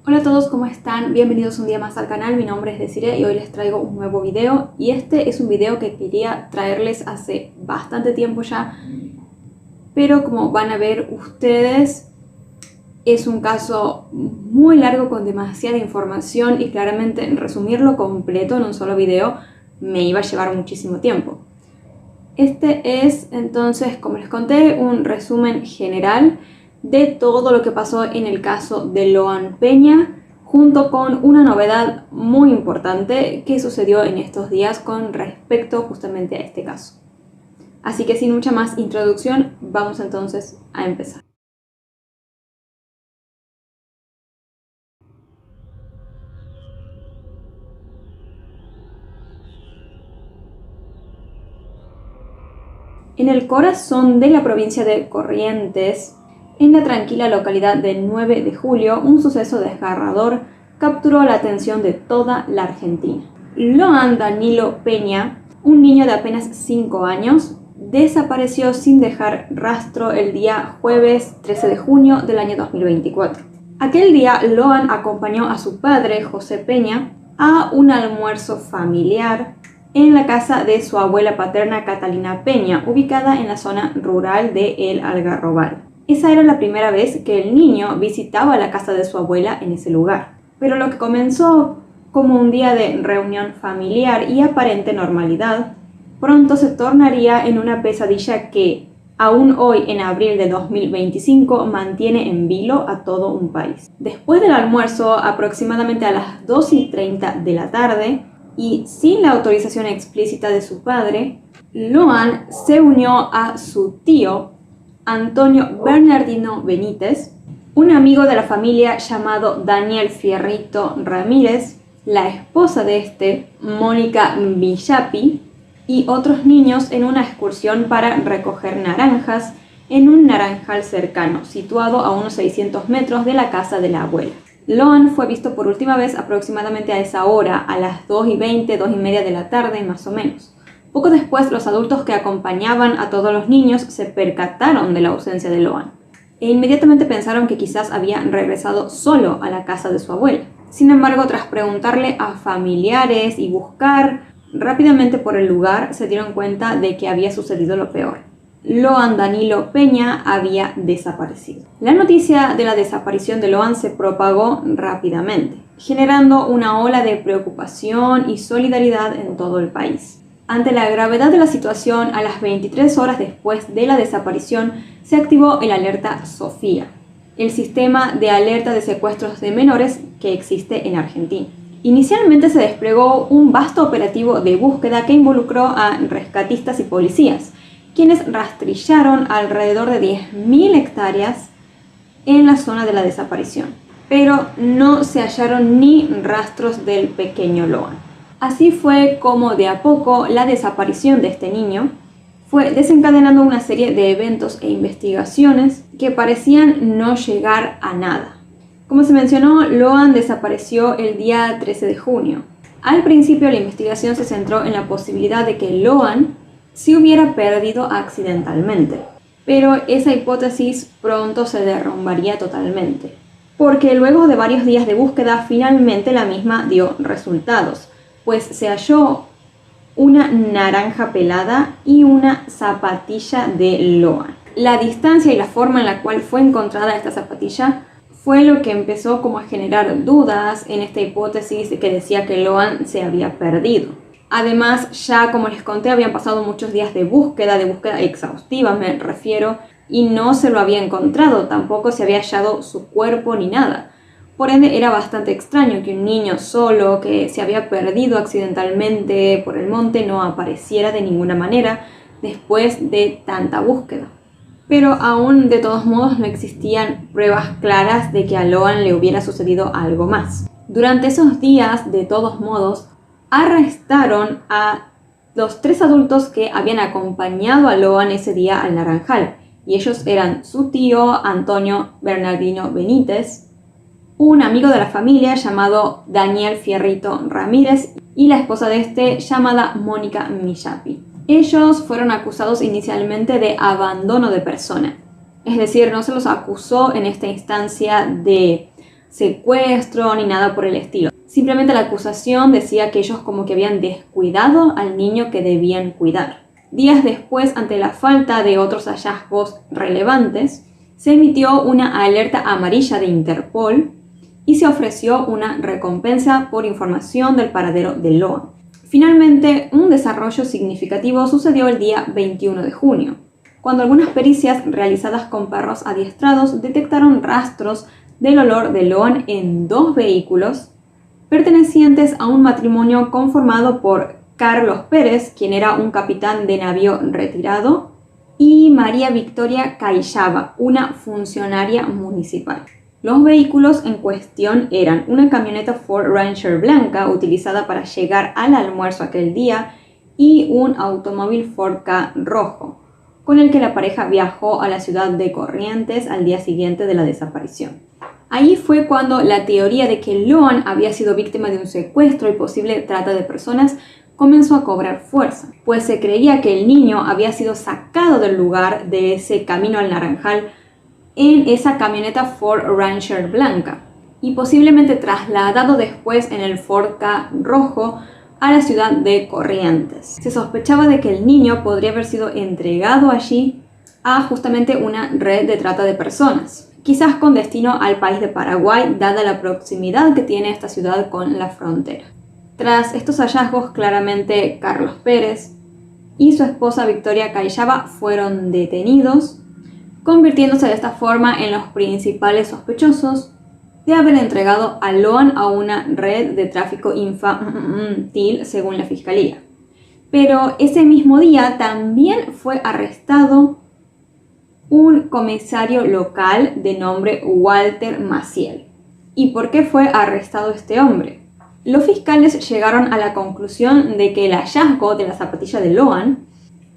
Hola a todos, ¿cómo están? Bienvenidos un día más al canal, mi nombre es Desiree y hoy les traigo un nuevo video. Y este es un video que quería traerles hace bastante tiempo ya, pero como van a ver ustedes, es un caso muy largo con demasiada información y claramente resumirlo completo en un solo video me iba a llevar muchísimo tiempo. Este es entonces, como les conté, un resumen general de todo lo que pasó en el caso de Loan Peña, junto con una novedad muy importante que sucedió en estos días con respecto justamente a este caso. Así que sin mucha más introducción, vamos entonces a empezar. En el corazón de la provincia de Corrientes, en la tranquila localidad del 9 de julio, un suceso desgarrador capturó la atención de toda la Argentina. Loan Danilo Peña, un niño de apenas 5 años, desapareció sin dejar rastro el día jueves 13 de junio del año 2024. Aquel día, Loan acompañó a su padre, José Peña, a un almuerzo familiar en la casa de su abuela paterna Catalina Peña, ubicada en la zona rural de El Algarrobal. Esa era la primera vez que el niño visitaba la casa de su abuela en ese lugar. Pero lo que comenzó como un día de reunión familiar y aparente normalidad, pronto se tornaría en una pesadilla que, aún hoy en abril de 2025, mantiene en vilo a todo un país. Después del almuerzo, aproximadamente a las 2:30 de la tarde, y sin la autorización explícita de su padre, Loan se unió a su tío, Antonio Bernardino Benítez, un amigo de la familia llamado Daniel Fierrito Ramírez, la esposa de este, Mónica Millapi, y otros niños en una excursión para recoger naranjas en un naranjal cercano, situado a unos 600 metros de la casa de la abuela. Loan fue visto por última vez aproximadamente a esa hora, a las 2:20, 2:30 de la tarde más o menos. Poco después, los adultos que acompañaban a todos los niños se percataron de la ausencia de Loan e inmediatamente pensaron que quizás había regresado solo a la casa de su abuela. Sin embargo, tras preguntarle a familiares y buscar rápidamente por el lugar, se dieron cuenta de que había sucedido lo peor. Loan Danilo Peña había desaparecido. La noticia de la desaparición de Loan se propagó rápidamente, generando una ola de preocupación y solidaridad en todo el país. Ante la gravedad de la situación, a las 23 horas después de la desaparición, se activó el Alerta Sofía, el sistema de alerta de secuestros de menores que existe en Argentina. Inicialmente se desplegó un vasto operativo de búsqueda que involucró a rescatistas y policías, quienes rastrillaron alrededor de 10.000 hectáreas en la zona de la desaparición, pero no se hallaron ni rastros del pequeño Loan. Así fue como de a poco la desaparición de este niño fue desencadenando una serie de eventos e investigaciones que parecían no llegar a nada. Como se mencionó, Loan desapareció el día 13 de junio. Al principio la investigación se centró en la posibilidad de que Loan se hubiera perdido accidentalmente, pero esa hipótesis pronto se derrumbaría totalmente, porque luego de varios días de búsqueda finalmente la misma dio resultados, pues se halló una naranja pelada y una zapatilla de Loan. La distancia y la forma en la cual fue encontrada esta zapatilla fue lo que empezó como a generar dudas en esta hipótesis que decía que Loan se había perdido. Además, ya como les conté, habían pasado muchos días de búsqueda exhaustiva me refiero, y no se lo había encontrado, tampoco se había hallado su cuerpo ni nada. Por ende, era bastante extraño que un niño solo, que se había perdido accidentalmente por el monte, no apareciera de ninguna manera después de tanta búsqueda. Pero aún de todos modos no existían pruebas claras de que a Loan le hubiera sucedido algo más. Durante esos días, de todos modos, arrestaron a los 3 adultos que habían acompañado a Loan ese día al naranjal, y ellos eran su tío Antonio Bernardino Benítez, un amigo de la familia llamado Daniel Fierrito Ramírez y la esposa de este llamada Mónica Millapi. Ellos fueron acusados inicialmente de abandono de persona, es decir, no se los acusó en esta instancia de secuestro ni nada por el estilo. Simplemente la acusación decía que ellos como que habían descuidado al niño que debían cuidar. Días después, ante la falta de otros hallazgos relevantes, se emitió una alerta amarilla de Interpol y se ofreció una recompensa por información del paradero de Loan. Finalmente, un desarrollo significativo sucedió el día 21 de junio, cuando algunas pericias realizadas con perros adiestrados detectaron rastros del olor de Loan en 2 vehículos pertenecientes a un matrimonio conformado por Carlos Pérez, quien era un capitán de navío retirado, y María Victoria Cayllaba, una funcionaria municipal. Los vehículos en cuestión eran una camioneta Ford Ranger blanca utilizada para llegar al almuerzo aquel día y un automóvil Ford Ka rojo, con el que la pareja viajó a la ciudad de Corrientes al día siguiente de la desaparición. Ahí fue cuando la teoría de que Loan había sido víctima de un secuestro y posible trata de personas comenzó a cobrar fuerza, pues se creía que el niño había sido sacado del lugar de ese camino al Naranjal en esa camioneta Ford Ranger blanca y posiblemente trasladado después en el Ford Ka rojo a la ciudad de Corrientes. Se sospechaba de que el niño podría haber sido entregado allí a justamente una red de trata de personas, quizás con destino al país de Paraguay, dada la proximidad que tiene esta ciudad con la frontera. Tras estos hallazgos, claramente Carlos Pérez y su esposa Victoria Cayllaba fueron detenidos, convirtiéndose de esta forma en los principales sospechosos de haber entregado a Loan a una red de tráfico infantil, según la fiscalía. Pero ese mismo día también fue arrestado un comisario local de nombre Walter Maciel. ¿Y por qué fue arrestado este hombre? Los fiscales llegaron a la conclusión de que el hallazgo de la zapatilla de Loan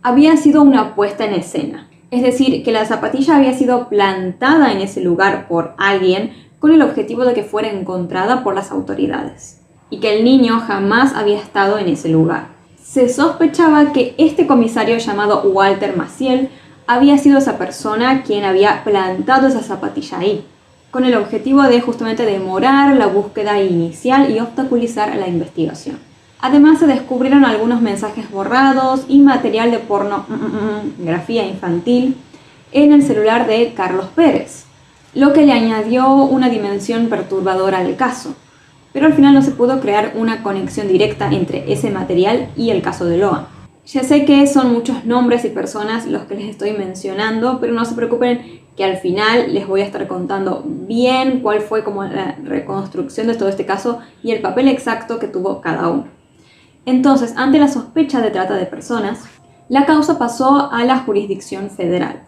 había sido una puesta en escena. Es decir, que la zapatilla había sido plantada en ese lugar por alguien con el objetivo de que fuera encontrada por las autoridades, y que el niño jamás había estado en ese lugar. Se sospechaba que este comisario llamado Walter Maciel había sido esa persona quien había plantado esa zapatilla ahí, con el objetivo de justamente demorar la búsqueda inicial y obstaculizar la investigación. Además, se descubrieron algunos mensajes borrados y material de pornografía infantil en el celular de Carlos Pérez, lo que le añadió una dimensión perturbadora al caso. Pero al final no se pudo crear una conexión directa entre ese material y el caso de Loan. Ya sé que son muchos nombres y personas los que les estoy mencionando, pero no se preocupen que al final les voy a estar contando bien cuál fue como la reconstrucción de todo este caso y el papel exacto que tuvo cada uno. Entonces, ante la sospecha de trata de personas, la causa pasó a la jurisdicción federal.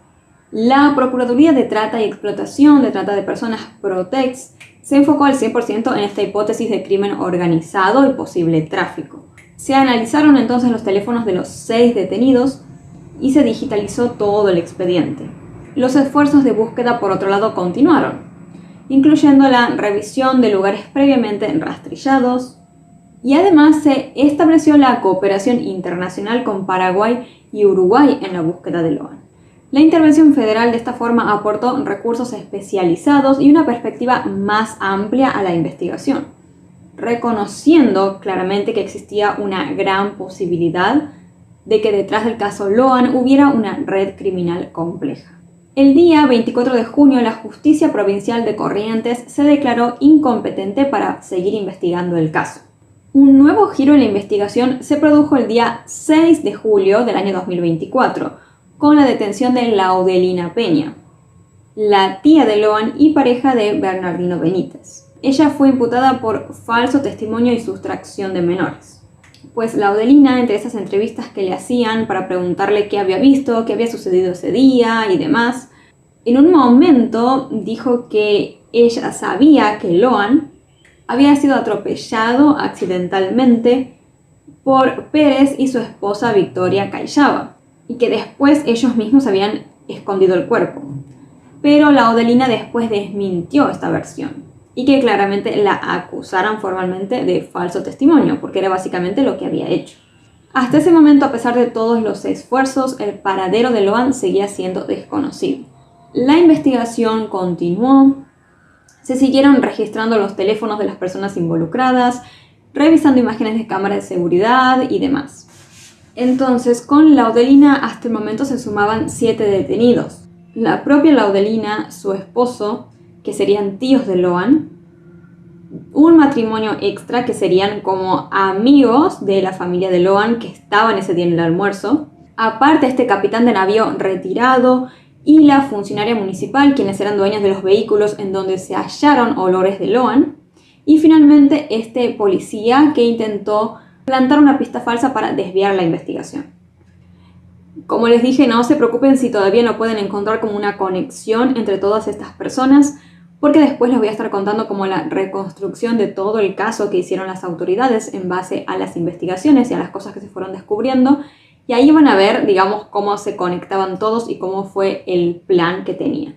La Procuraduría de Trata y Explotación de Trata de Personas, Protex, se enfocó al 100% en esta hipótesis de crimen organizado y posible tráfico. Se analizaron entonces los teléfonos de los 6 detenidos y se digitalizó todo el expediente. Los esfuerzos de búsqueda, por otro lado, continuaron, incluyendo la revisión de lugares previamente rastrillados, y además se estableció la cooperación internacional con Paraguay y Uruguay en la búsqueda de Loan. La intervención federal de esta forma aportó recursos especializados y una perspectiva más amplia a la investigación, reconociendo claramente que existía una gran posibilidad de que detrás del caso Loan hubiera una red criminal compleja. El día 24 de junio, la Justicia Provincial de Corrientes se declaró incompetente para seguir investigando el caso. Un nuevo giro en la investigación se produjo el día 6 de julio del año 2024, con la detención de Laudelina Peña, la tía de Loan y pareja de Bernardino Benítez. Ella fue imputada por falso testimonio y sustracción de menores. Pues Laudelina, entre esas entrevistas que le hacían para preguntarle qué había visto, qué había sucedido ese día y demás, en un momento dijo que ella sabía que Loan había sido atropellado accidentalmente por Pérez y su esposa Victoria Cayllaba, y que después ellos mismos habían escondido el cuerpo. Pero Laudelina después desmintió esta versión, y que claramente la acusaran formalmente de falso testimonio, porque era básicamente lo que había hecho. Hasta ese momento, a pesar de todos los esfuerzos, el paradero de Loan seguía siendo desconocido. La investigación continuó, Se siguieron registrando los teléfonos de las personas involucradas, revisando imágenes de cámaras de seguridad y demás. Entonces, con Laudelina hasta el momento se sumaban 7 detenidos. La propia Laudelina, su esposo, que serían tíos de Loan, un matrimonio extra que serían como amigos de la familia de Loan que estaban ese día en el almuerzo, aparte este capitán de navío retirado y la funcionaria municipal, quienes eran dueños de los vehículos en donde se hallaron olores de Loan, y finalmente este policía que intentó plantar una pista falsa para desviar la investigación. Como les dije, no se preocupen si todavía no pueden encontrar como una conexión entre todas estas personas, porque después les voy a estar contando como la reconstrucción de todo el caso que hicieron las autoridades en base a las investigaciones y a las cosas que se fueron descubriendo, y ahí van a ver, digamos, cómo se conectaban todos y cómo fue el plan que tenían.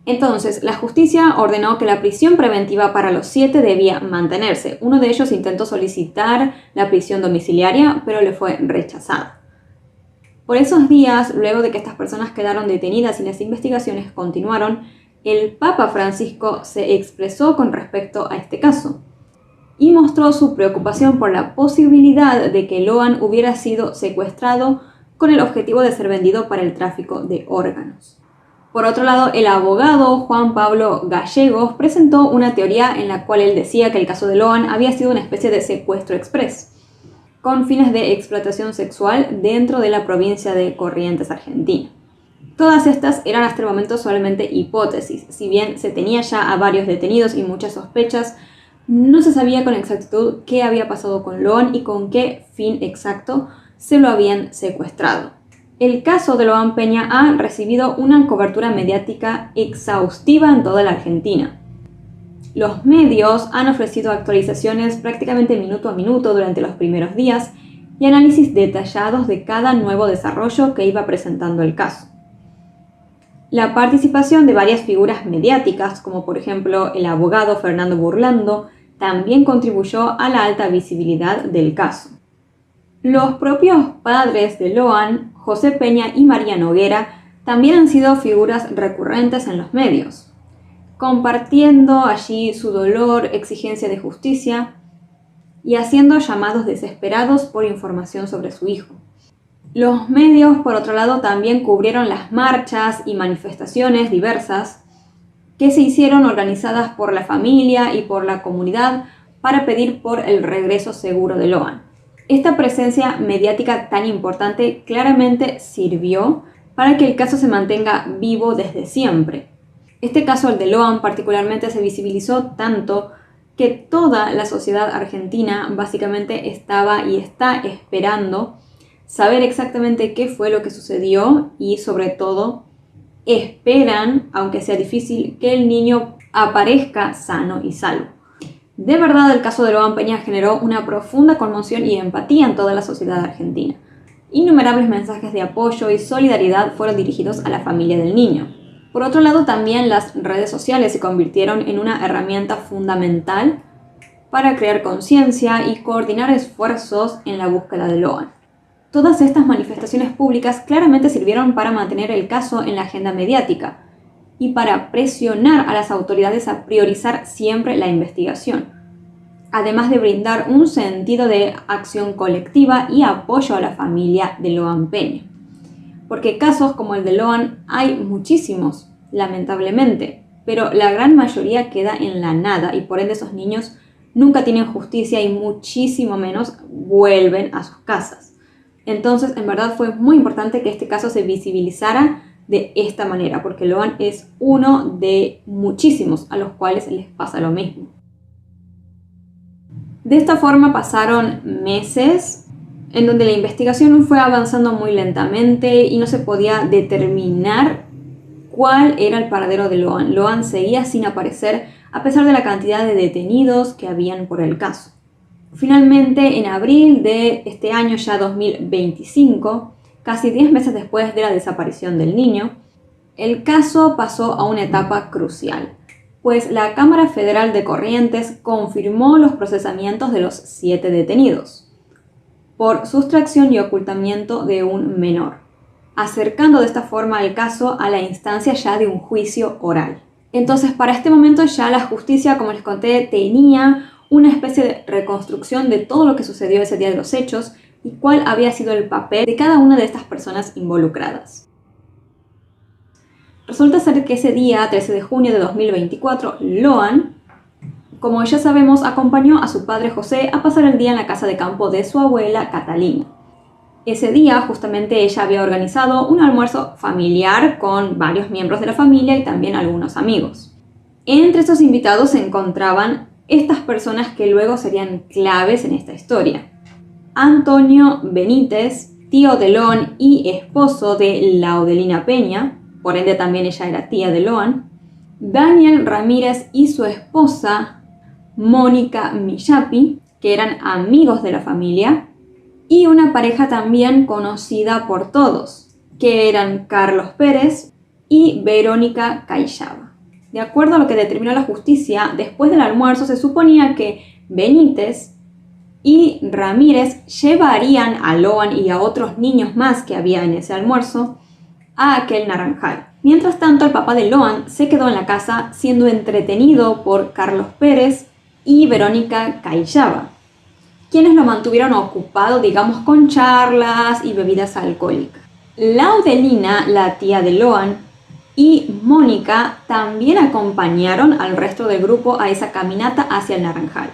Entonces, la justicia ordenó que la prisión preventiva para los 7 debía mantenerse. Uno de ellos intentó solicitar la prisión domiciliaria, pero le fue rechazada. Por esos días, luego de que estas personas quedaron detenidas y las investigaciones continuaron, el Papa Francisco se expresó con respecto a este caso y mostró su preocupación por la posibilidad de que Loan hubiera sido secuestrado con el objetivo de ser vendido para el tráfico de órganos. Por otro lado, el abogado Juan Pablo Gallegos presentó una teoría en la cual él decía que el caso de Loan había sido una especie de secuestro express, con fines de explotación sexual dentro de la provincia de Corrientes, Argentina. Todas estas eran hasta el momento solamente hipótesis. Si bien se tenía ya a varios detenidos y muchas sospechas, no se sabía con exactitud qué había pasado con Loan y con qué fin exacto se lo habían secuestrado. El caso de Loan Peña ha recibido una cobertura mediática exhaustiva en toda la Argentina. Los medios han ofrecido actualizaciones prácticamente minuto a minuto durante los primeros días y análisis detallados de cada nuevo desarrollo que iba presentando el caso. La participación de varias figuras mediáticas, como por ejemplo el abogado Fernando Burlando, también contribuyó a la alta visibilidad del caso. Los propios padres de Loan, José Peña y María Noguera, también han sido figuras recurrentes en los medios, compartiendo allí su dolor, exigencia de justicia y haciendo llamados desesperados por información sobre su hijo. Los medios, por otro lado, también cubrieron las marchas y manifestaciones diversas que se hicieron organizadas por la familia y por la comunidad para pedir por el regreso seguro de Loan. Esta presencia mediática tan importante claramente sirvió para que el caso se mantenga vivo desde siempre. Este caso, el de Loan, particularmente se visibilizó tanto que toda la sociedad argentina básicamente estaba y está esperando saber exactamente qué fue lo que sucedió y, sobre todo, esperan, aunque sea difícil, que el niño aparezca sano y salvo. De verdad, el caso de Loan Peña generó una profunda conmoción y empatía en toda la sociedad argentina. Innumerables mensajes de apoyo y solidaridad fueron dirigidos a la familia del niño. Por otro lado, también las redes sociales se convirtieron en una herramienta fundamental para crear conciencia y coordinar esfuerzos en la búsqueda de Loan. Todas estas manifestaciones públicas claramente sirvieron para mantener el caso en la agenda mediática y para presionar a las autoridades a priorizar siempre la investigación, además de brindar un sentido de acción colectiva y apoyo a la familia de Loan Peña. Porque casos como el de Loan hay muchísimos, lamentablemente, pero la gran mayoría queda en la nada y por ende esos niños nunca tienen justicia y muchísimo menos vuelven a sus casas. Entonces, en verdad fue muy importante que este caso se visibilizara de esta manera, porque Loan es uno de muchísimos a los cuales les pasa lo mismo. De esta forma pasaron meses en donde la investigación fue avanzando muy lentamente y no se podía determinar cuál era el paradero de Loan. Loan seguía sin aparecer a pesar de la cantidad de detenidos que habían por el caso. Finalmente, en abril de este año ya 2025, casi 10 meses después de la desaparición del niño, el caso pasó a una etapa crucial, pues la Cámara Federal de Corrientes confirmó los procesamientos de los 7 detenidos por sustracción y ocultamiento de un menor, acercando de esta forma el caso a la instancia ya de un juicio oral. Entonces, para este momento ya la justicia, como les conté, tenía una especie de reconstrucción de todo lo que sucedió ese día de los hechos y cuál había sido el papel de cada una de estas personas involucradas. Resulta ser que ese día, 13 de junio de 2024, Loan, como ya sabemos, acompañó a su padre José a pasar el día en la casa de campo de su abuela Catalina. Ese día, justamente, ella había organizado un almuerzo familiar con varios miembros de la familia y también algunos amigos. Entre esos invitados se encontraban estas personas que luego serían claves en esta historia. Antonio Benítez, tío de Loan y esposo de Laudelina Peña, por ende también ella era tía de Loan. Daniel Ramírez y su esposa Mónica Millapi, que eran amigos de la familia, y una pareja también conocida por todos, que eran Carlos Pérez y Verónica Cayllaba. De acuerdo a lo que determinó la justicia, después del almuerzo se suponía que Benítez y Ramírez llevarían a Loan y a otros niños más que había en ese almuerzo a aquel naranjal. Mientras tanto, el papá de Loan se quedó en la casa siendo entretenido por Carlos Pérez y Verónica Cayllaba, quienes lo mantuvieron ocupado, digamos, con charlas y bebidas alcohólicas. Laudelina, la tía de Loan, y Mónica también acompañaron al resto del grupo a esa caminata hacia el naranjal.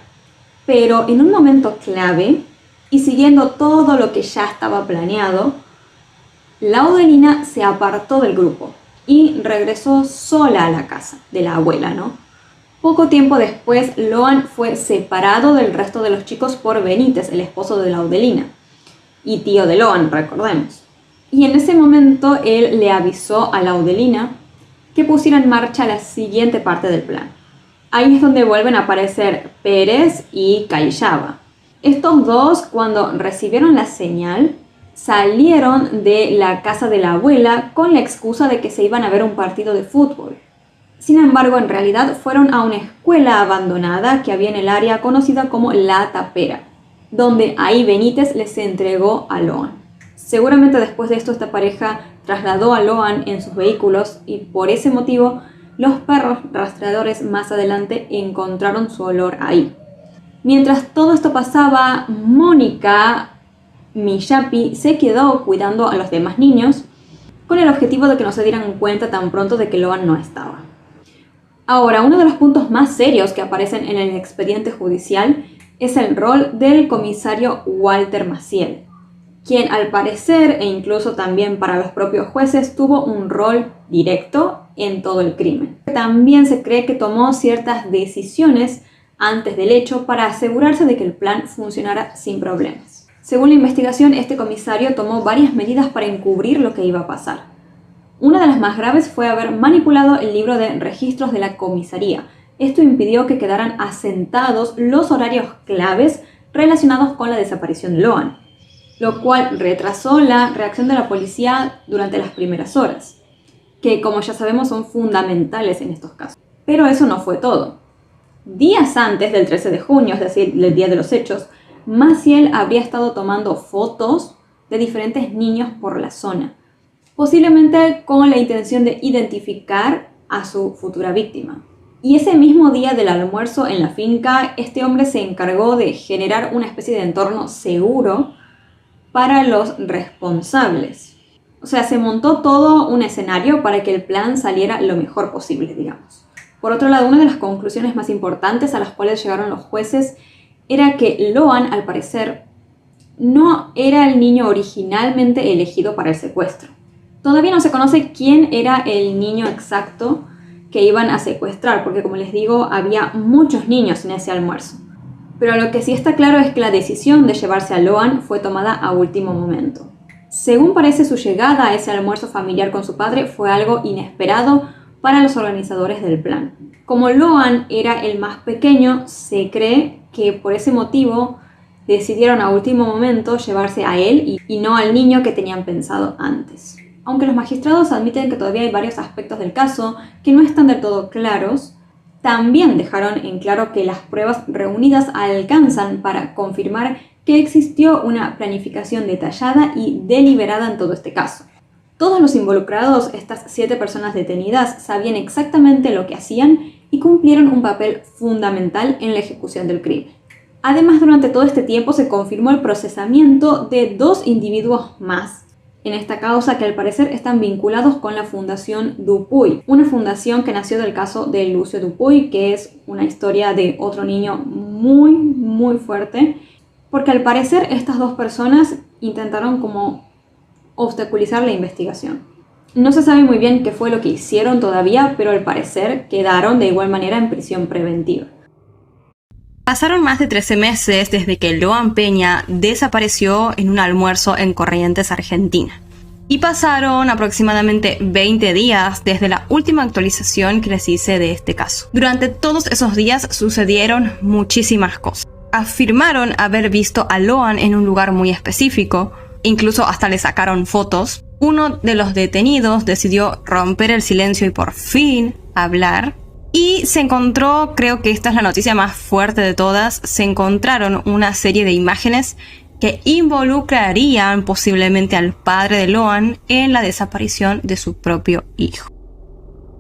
Pero en un momento clave, y siguiendo todo lo que ya estaba planeado, Laudelina se apartó del grupo y regresó sola a la casa de la abuela, ¿no? Poco tiempo después, Loan fue separado del resto de los chicos por Benítez, el esposo de Laudelina, y tío de Loan, recordemos. Y en ese momento él le avisó a Laudelina que pusiera en marcha la siguiente parte del plan. Ahí es donde vuelven a aparecer Pérez y Cayllaba. Estos dos, cuando recibieron la señal, salieron de la casa de la abuela con la excusa de que se iban a ver un partido de fútbol. Sin embargo, en realidad fueron a una escuela abandonada que había en el área conocida como La Tapera, donde ahí Benítez les entregó a Loan. Seguramente después de esto esta pareja trasladó a Loan en sus vehículos y por ese motivo los perros rastreadores más adelante encontraron su olor ahí. Mientras todo esto pasaba, Mónica Millapi se quedó cuidando a los demás niños con el objetivo de que no se dieran cuenta tan pronto de que Loan no estaba. Ahora, uno de los puntos más serios que aparecen en el expediente judicial es el rol del comisario Walter Maciel, quien al parecer, e incluso también para los propios jueces, tuvo un rol directo en todo el crimen. También se cree que tomó ciertas decisiones antes del hecho para asegurarse de que el plan funcionara sin problemas. Según la investigación, este comisario tomó varias medidas para encubrir lo que iba a pasar. Una de las más graves fue haber manipulado el libro de registros de la comisaría. Esto impidió que quedaran asentados los horarios claves relacionados con la desaparición de Loan, lo cual retrasó la reacción de la policía durante las primeras horas, que como ya sabemos son fundamentales en estos casos. Pero eso no fue todo. Días antes del 13 de junio, es decir, el día de los hechos, Maciel habría estado tomando fotos de diferentes niños por la zona, posiblemente con la intención de identificar a su futura víctima. Y ese mismo día del almuerzo en la finca, este hombre se encargó de generar una especie de entorno seguro para los responsables. O sea, se montó todo un escenario para que el plan saliera lo mejor posible, digamos. Por otro lado, una de las conclusiones más importantes a las cuales llegaron los jueces era que Loan, al parecer, no era el niño originalmente elegido para el secuestro. Todavía no se conoce quién era el niño exacto que iban a secuestrar, porque como les digo, había muchos niños en ese almuerzo. Pero lo que sí está claro es que la decisión de llevarse a Loan fue tomada a último momento. Según parece, su llegada a ese almuerzo familiar con su padre fue algo inesperado para los organizadores del plan. Como Loan era el más pequeño, se cree que por ese motivo decidieron a último momento llevarse a él y no al niño que tenían pensado antes. Aunque los magistrados admiten que todavía hay varios aspectos del caso que no están del todo claros, también dejaron en claro que las pruebas reunidas alcanzan para confirmar que existió una planificación detallada y deliberada en todo este caso. Todos los involucrados, estas 7 personas detenidas, sabían exactamente lo que hacían y cumplieron un papel fundamental en la ejecución del crimen. Además, durante todo este tiempo se confirmó el procesamiento de 2 individuos más en esta causa que al parecer están vinculados con la Fundación Dupuy, una fundación que nació del caso de Lucio Dupuy, que es una historia de otro niño muy fuerte, porque al parecer estas 2 personas intentaron como obstaculizar la investigación. No se sabe muy bien qué fue lo que hicieron todavía, pero al parecer quedaron de igual manera en prisión preventiva. Pasaron más de 13 meses desde que Loan Peña desapareció en un almuerzo en Corrientes, Argentina. Y pasaron aproximadamente 20 días desde la última actualización que les hice de este caso. Durante todos esos días sucedieron muchísimas cosas. Afirmaron haber visto a Loan en un lugar muy específico, incluso hasta le sacaron fotos. Uno de los detenidos decidió romper el silencio y por fin hablar. Y se encontró, creo que esta es la noticia más fuerte de todas, se encontraron una serie de imágenes que involucrarían posiblemente al padre de Loan en la desaparición de su propio hijo.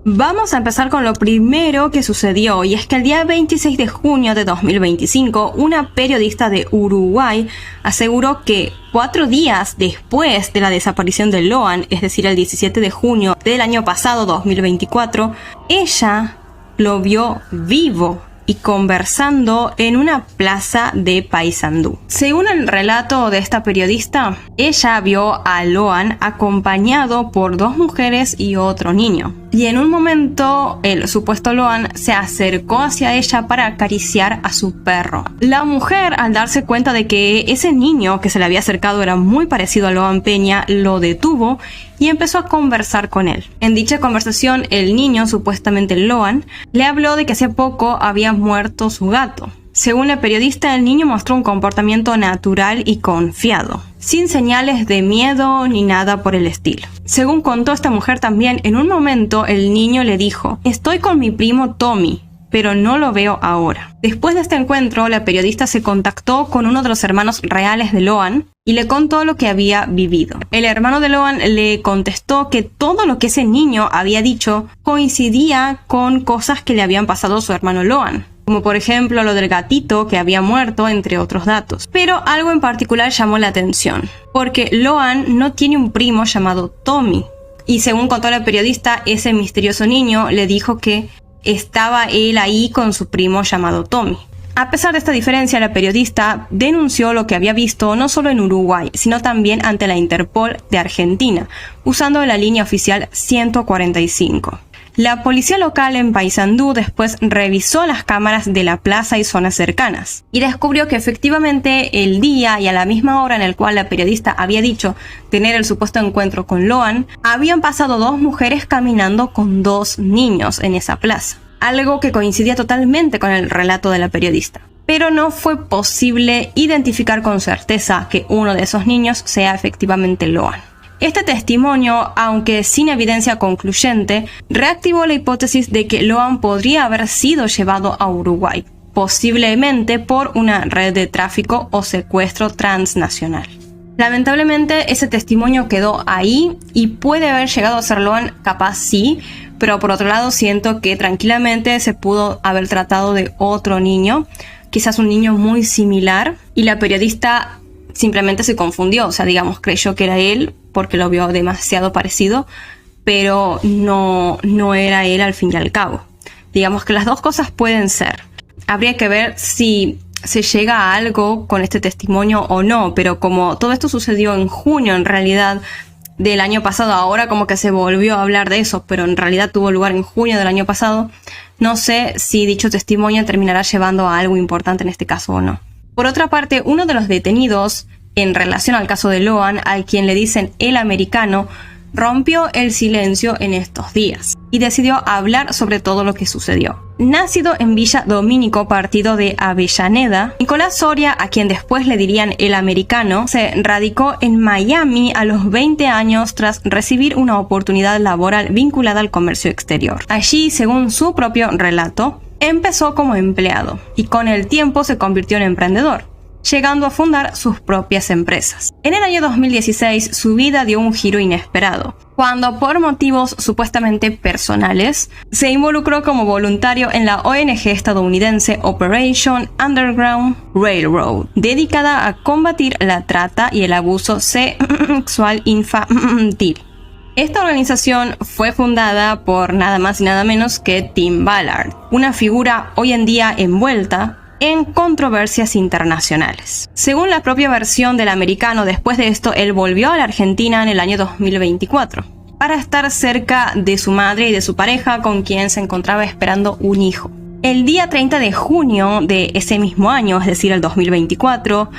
Vamos a empezar con lo primero que sucedió, y es que el día 26 de junio de 2025, una periodista de Uruguay aseguró que 4 días después de la desaparición de Loan, es decir, el 17 de junio del año pasado, 2024, ella lo vio vivo y conversando en una plaza de Paysandú. Según el relato de esta periodista, ella vio a Loan acompañado por 2 mujeres y otro niño. Y en un momento, el supuesto Loan se acercó hacia ella para acariciar a su perro. La mujer, al darse cuenta de que ese niño que se le había acercado era muy parecido a Loan Peña, lo detuvo y empezó a conversar con él. En dicha conversación, el niño, supuestamente Loan, le habló de que hace poco había muerto su gato. Según la periodista, el niño mostró un comportamiento natural y confiado, sin señales de miedo ni nada por el estilo. Según contó esta mujer también, en un momento el niño le dijo: "Estoy con mi primo Tommy, pero no lo veo ahora". Después de este encuentro, la periodista se contactó con uno de los hermanos reales de Loan y le contó lo que había vivido. El hermano de Loan le contestó que todo lo que ese niño había dicho coincidía con cosas que le habían pasado a su hermano Loan, como por ejemplo lo del gatito que había muerto, entre otros datos. Pero algo en particular llamó la atención, porque Loan no tiene un primo llamado Tommy. Y según contó la periodista, ese misterioso niño le dijo que estaba él ahí con su primo llamado Tommy. A pesar de esta diferencia, la periodista denunció lo que había visto no solo en Uruguay, sino también ante la Interpol de Argentina, usando la línea oficial 145. La policía local en Paysandú después revisó las cámaras de la plaza y zonas cercanas y descubrió que efectivamente el día y a la misma hora en el cual la periodista había dicho tener el supuesto encuentro con Loan, habían pasado 2 mujeres caminando con 2 niños en esa plaza, algo que coincidía totalmente con el relato de la periodista. Pero no fue posible identificar con certeza que uno de esos niños sea efectivamente Loan. Este testimonio, aunque sin evidencia concluyente, reactivó la hipótesis de que Loan podría haber sido llevado a Uruguay, posiblemente por una red de tráfico o secuestro transnacional. Lamentablemente, ese testimonio quedó ahí y puede haber llegado a ser Loan, capaz sí, pero por otro lado siento que tranquilamente se pudo haber tratado de otro niño, quizás un niño muy similar, y la periodista simplemente se confundió, o sea, digamos, creyó que era él porque lo vio demasiado parecido, pero no era él al fin y al cabo. Digamos que las 2 cosas pueden ser. Habría que ver si se llega a algo con este testimonio o no, pero como todo esto sucedió en junio en realidad del año pasado, ahora como que se volvió a hablar de eso, pero en realidad tuvo lugar en junio del año pasado, no sé si dicho testimonio terminará llevando a algo importante en este caso o no. Por otra parte, uno de los detenidos en relación al caso de Loan, al quien le dicen el americano, rompió el silencio en estos días y decidió hablar sobre todo lo que sucedió. Nacido en Villa Domínico, partido de Avellaneda, Nicolás Soria, a quien después le dirían el americano, se radicó en Miami a los 20 años tras recibir una oportunidad laboral vinculada al comercio exterior. Allí, según su propio relato, empezó como empleado y con el tiempo se convirtió en emprendedor, llegando a fundar sus propias empresas. En el año 2016, su vida dio un giro inesperado, cuando por motivos supuestamente personales, se involucró como voluntario en la ONG estadounidense Operation Underground Railroad, dedicada a combatir la trata y el abuso sexual infantil. Esta organización fue fundada por nada más y nada menos que Tim Ballard, una figura hoy en día envuelta en controversias internacionales. Según la propia versión del americano, después de esto, él volvió a la Argentina en el año 2024 para estar cerca de su madre y de su pareja, con quien se encontraba esperando un hijo. El día 30 de junio de ese mismo año, es decir, el 2024,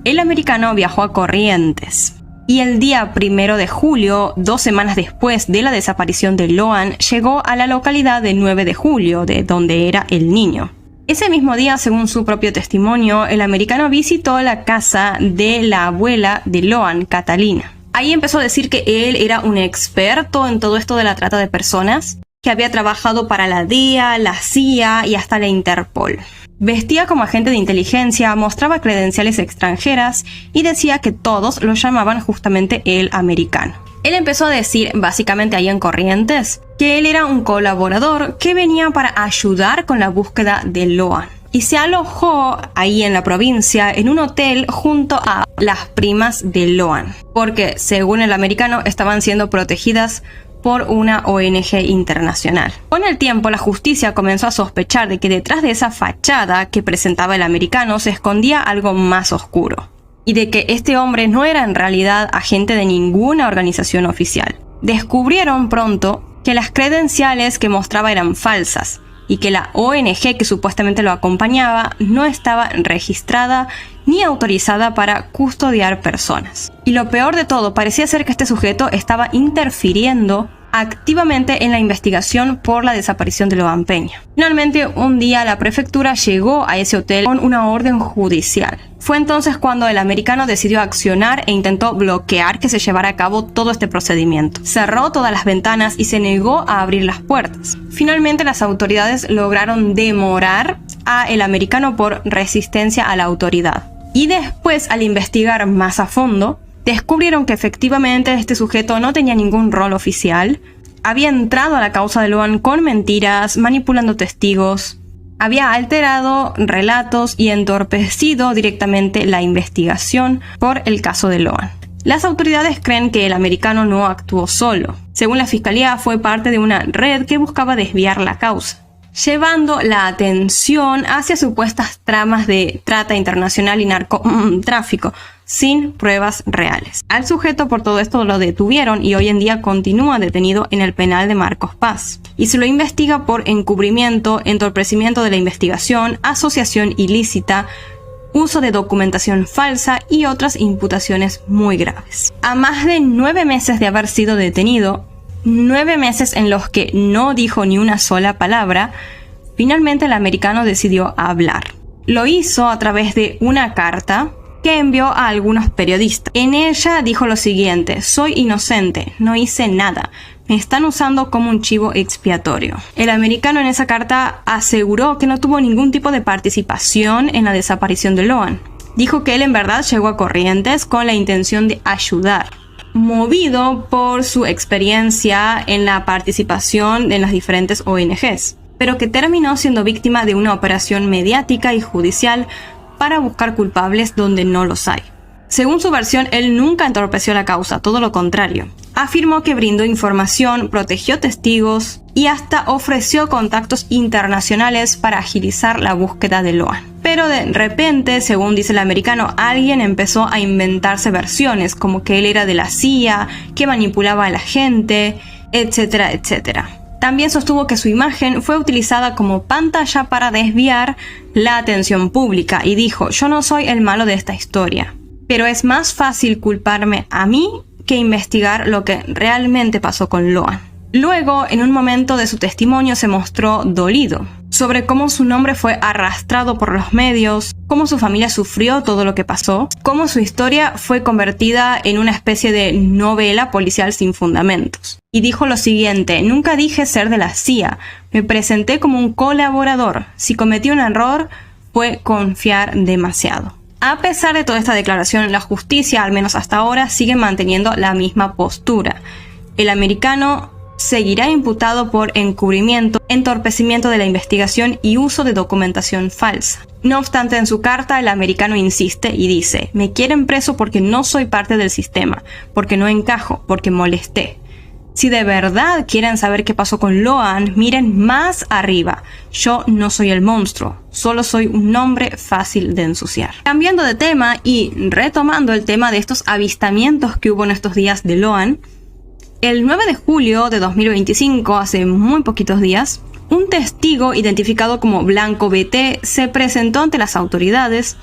el americano viajó a Corrientes. Y el día 1 de julio, 2 semanas después de la desaparición de Loan, llegó a la localidad de 9 de julio, de donde era el niño. Ese mismo día, según su propio testimonio, el americano visitó la casa de la abuela de Loan, Catalina. Ahí empezó a decir que él era un experto en todo esto de la trata de personas, que había trabajado para la DEA, la CIA y hasta la Interpol. Vestía como agente de inteligencia, mostraba credenciales extranjeras y decía que todos lo llamaban justamente el americano. Él empezó a decir, básicamente ahí en Corrientes, que él era un colaborador que venía para ayudar con la búsqueda de Loan. Y se alojó ahí en la provincia en un hotel junto a las primas de Loan, porque según el americano estaban siendo protegidas por una ONG internacional. Con el tiempo, la justicia comenzó a sospechar de que detrás de esa fachada que presentaba el americano se escondía algo más oscuro, y de que este hombre no era en realidad agente de ninguna organización oficial. Descubrieron pronto que las credenciales que mostraba eran falsas y que la ONG que supuestamente lo acompañaba no estaba registrada ni autorizada para custodiar personas. Y lo peor de todo, parecía ser que este sujeto estaba interfiriendo activamente en la investigación por la desaparición de Loan Peña. Finalmente, un día la prefectura llegó a ese hotel con una orden judicial. Fue entonces cuando el americano decidió accionar e intentó bloquear que se llevara a cabo todo este procedimiento. Cerró todas las ventanas y se negó a abrir las puertas. Finalmente, las autoridades lograron demorar a el americano por resistencia a la autoridad. Y después, al investigar más a fondo, descubrieron que efectivamente este sujeto no tenía ningún rol oficial, había entrado a la causa de Loan con mentiras, manipulando testigos, había alterado relatos y entorpecido directamente la investigación por el caso de Loan. Las autoridades creen que el americano no actuó solo. Según la fiscalía, fue parte de una red que buscaba desviar la causa, llevando la atención hacia supuestas tramas de trata internacional y narcotráfico, sin pruebas reales. Al sujeto por todo esto lo detuvieron y hoy en día continúa detenido en el penal de Marcos Paz. Y se lo investiga por encubrimiento, entorpecimiento de la investigación, asociación ilícita, uso de documentación falsa y otras imputaciones muy graves. A más de 9 meses de haber sido detenido, 9 meses en los que no dijo ni una sola palabra, finalmente el americano decidió hablar. Lo hizo a través de una carta que envió a algunos periodistas. En ella dijo lo siguiente: soy inocente, no hice nada, me están usando como un chivo expiatorio. El americano en esa carta aseguró que no tuvo ningún tipo de participación en la desaparición de Loan. Dijo que él en verdad llegó a Corrientes con la intención de ayudar, movido por su experiencia en la participación en las diferentes ONGs, pero que terminó siendo víctima de una operación mediática y judicial para buscar culpables donde no los hay. Según su versión, él nunca entorpeció la causa, todo lo contrario. Afirmó que brindó información, protegió testigos y hasta ofreció contactos internacionales para agilizar la búsqueda de Loan. Pero de repente, según dice el americano, alguien empezó a inventarse versiones, como que él era de la CIA, que manipulaba a la gente, etcétera, etcétera. También sostuvo que su imagen fue utilizada como pantalla para desviar la atención pública y dijo: yo no soy el malo de esta historia, pero es más fácil culparme a mí que investigar lo que realmente pasó con Loan. Luego, en un momento de su testimonio, se mostró dolido sobre cómo su nombre fue arrastrado por los medios, cómo su familia sufrió todo lo que pasó, cómo su historia fue convertida en una especie de novela policial sin fundamentos. Y dijo lo siguiente: nunca dije ser de la CIA, me presenté como un colaborador, si cometí un error fue confiar demasiado. A pesar de toda esta declaración, la justicia, al menos hasta ahora, sigue manteniendo la misma postura. El americano seguirá imputado por encubrimiento, entorpecimiento de la investigación y uso de documentación falsa. No obstante, en su carta, el americano insiste y dice: me quieren preso porque no soy parte del sistema, porque no encajo, porque molesté. Si de verdad quieren saber qué pasó con Loan, miren más arriba. Yo no soy el monstruo, solo soy un hombre fácil de ensuciar. Cambiando de tema y retomando el tema de estos avistamientos que hubo en estos días de Loan, el 9 de julio de 2025, hace muy poquitos días, un testigo identificado como Blanco BT se presentó ante las autoridades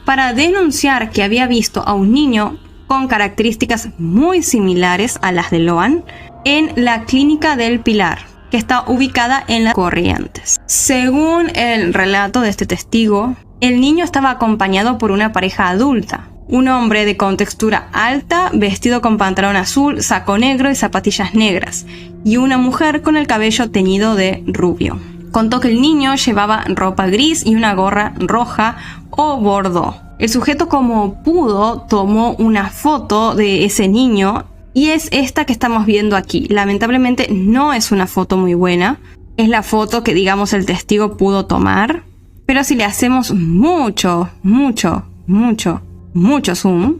para denunciar que había visto a un niño con características muy similares a las de Loan en la Clínica del Pilar, que está ubicada en las Corrientes. Según el relato de este testigo, el niño estaba acompañado por una pareja adulta. Un hombre de contextura alta, vestido con pantalón azul, saco negro y zapatillas negras, y una mujer con el cabello teñido de rubio. Contó que el niño llevaba ropa gris y una gorra roja o bordó. El sujeto, como pudo, tomó una foto de ese niño y es esta que estamos viendo aquí. Lamentablemente no es una foto muy buena. Es la foto que, digamos, el testigo pudo tomar. Pero si le hacemos mucho zoom,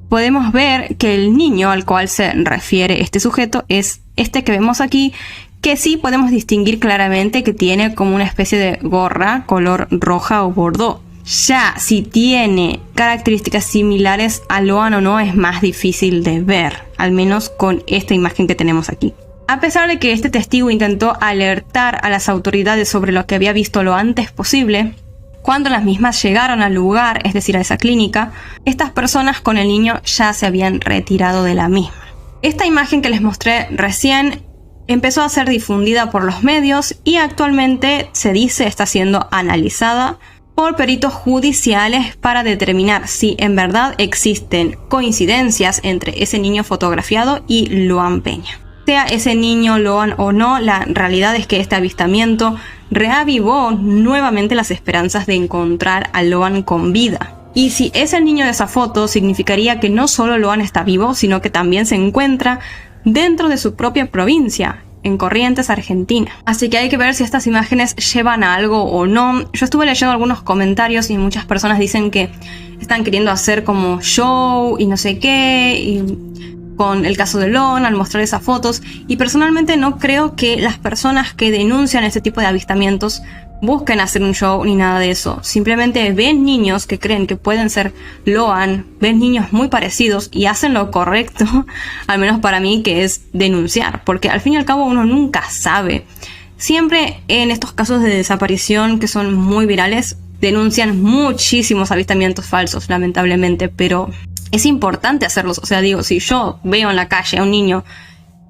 podemos ver que el niño al cual se refiere este sujeto es este que vemos aquí, que sí podemos distinguir claramente que tiene como una especie de gorra color roja o bordó. Ya si tiene características similares a Loan o no es más difícil de ver, al menos con esta imagen que tenemos aquí. A pesar de que este testigo intentó alertar a las autoridades sobre lo que había visto lo antes posible, cuando las mismas llegaron al lugar, es decir, a esa clínica, estas personas con el niño ya se habían retirado de la misma. Esta imagen que les mostré recién empezó a ser difundida por los medios y actualmente se dice está siendo analizada por peritos judiciales para determinar si en verdad existen coincidencias entre ese niño fotografiado y Loan Peña. Sea ese niño Loan o no, la realidad es que este avistamiento reavivó nuevamente las esperanzas de encontrar a Loan con vida. Y si es el niño de esa foto, significaría que no solo Loan está vivo, sino que también se encuentra dentro de su propia provincia, en Corrientes, Argentina. Así que hay que ver si estas imágenes llevan a algo o no. Yo estuve leyendo algunos comentarios y muchas personas dicen que están queriendo hacer como show y no sé qué, y con el caso de Loan al mostrar esas fotos, y personalmente no creo que las personas que denuncian este tipo de avistamientos busquen hacer un show ni nada de eso. Simplemente ven niños que creen que pueden ser Loan, ven niños muy parecidos y hacen lo correcto, al menos para mí, que es denunciar, porque al fin y al cabo uno nunca sabe. Siempre en estos casos de desaparición que son muy virales, denuncian muchísimos avistamientos falsos, lamentablemente, pero es importante hacerlos. O sea, digo, si yo veo en la calle a un niño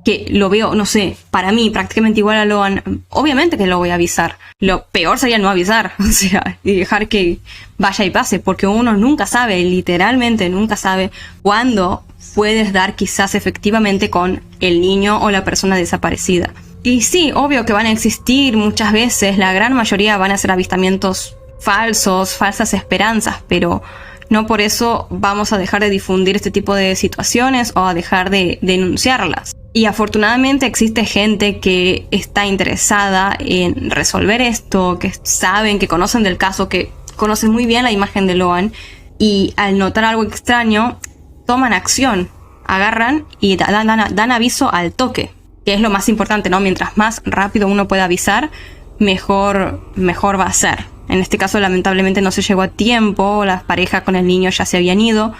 que lo veo, no sé, para mí prácticamente igual a Loan, obviamente que lo voy a avisar. Lo peor sería no avisar, o sea, y dejar que vaya y pase, porque uno nunca sabe, literalmente nunca sabe cuándo puedes dar quizás efectivamente con el niño o la persona desaparecida. Y sí, obvio que van a existir muchas veces, la gran mayoría van a ser avistamientos falsos, falsas esperanzas, pero no por eso vamos a dejar de difundir este tipo de situaciones o a dejar de denunciarlas. Y afortunadamente existe gente que está interesada en resolver esto, que saben, que conocen del caso, que conocen muy bien la imagen de Loan, y al notar algo extraño toman acción, agarran y dan aviso al toque, que es lo más importante, ¿no? Mientras más rápido uno pueda avisar, mejor va a ser. En este caso lamentablemente no se llegó a tiempo, las parejas con el niño ya se habían ido,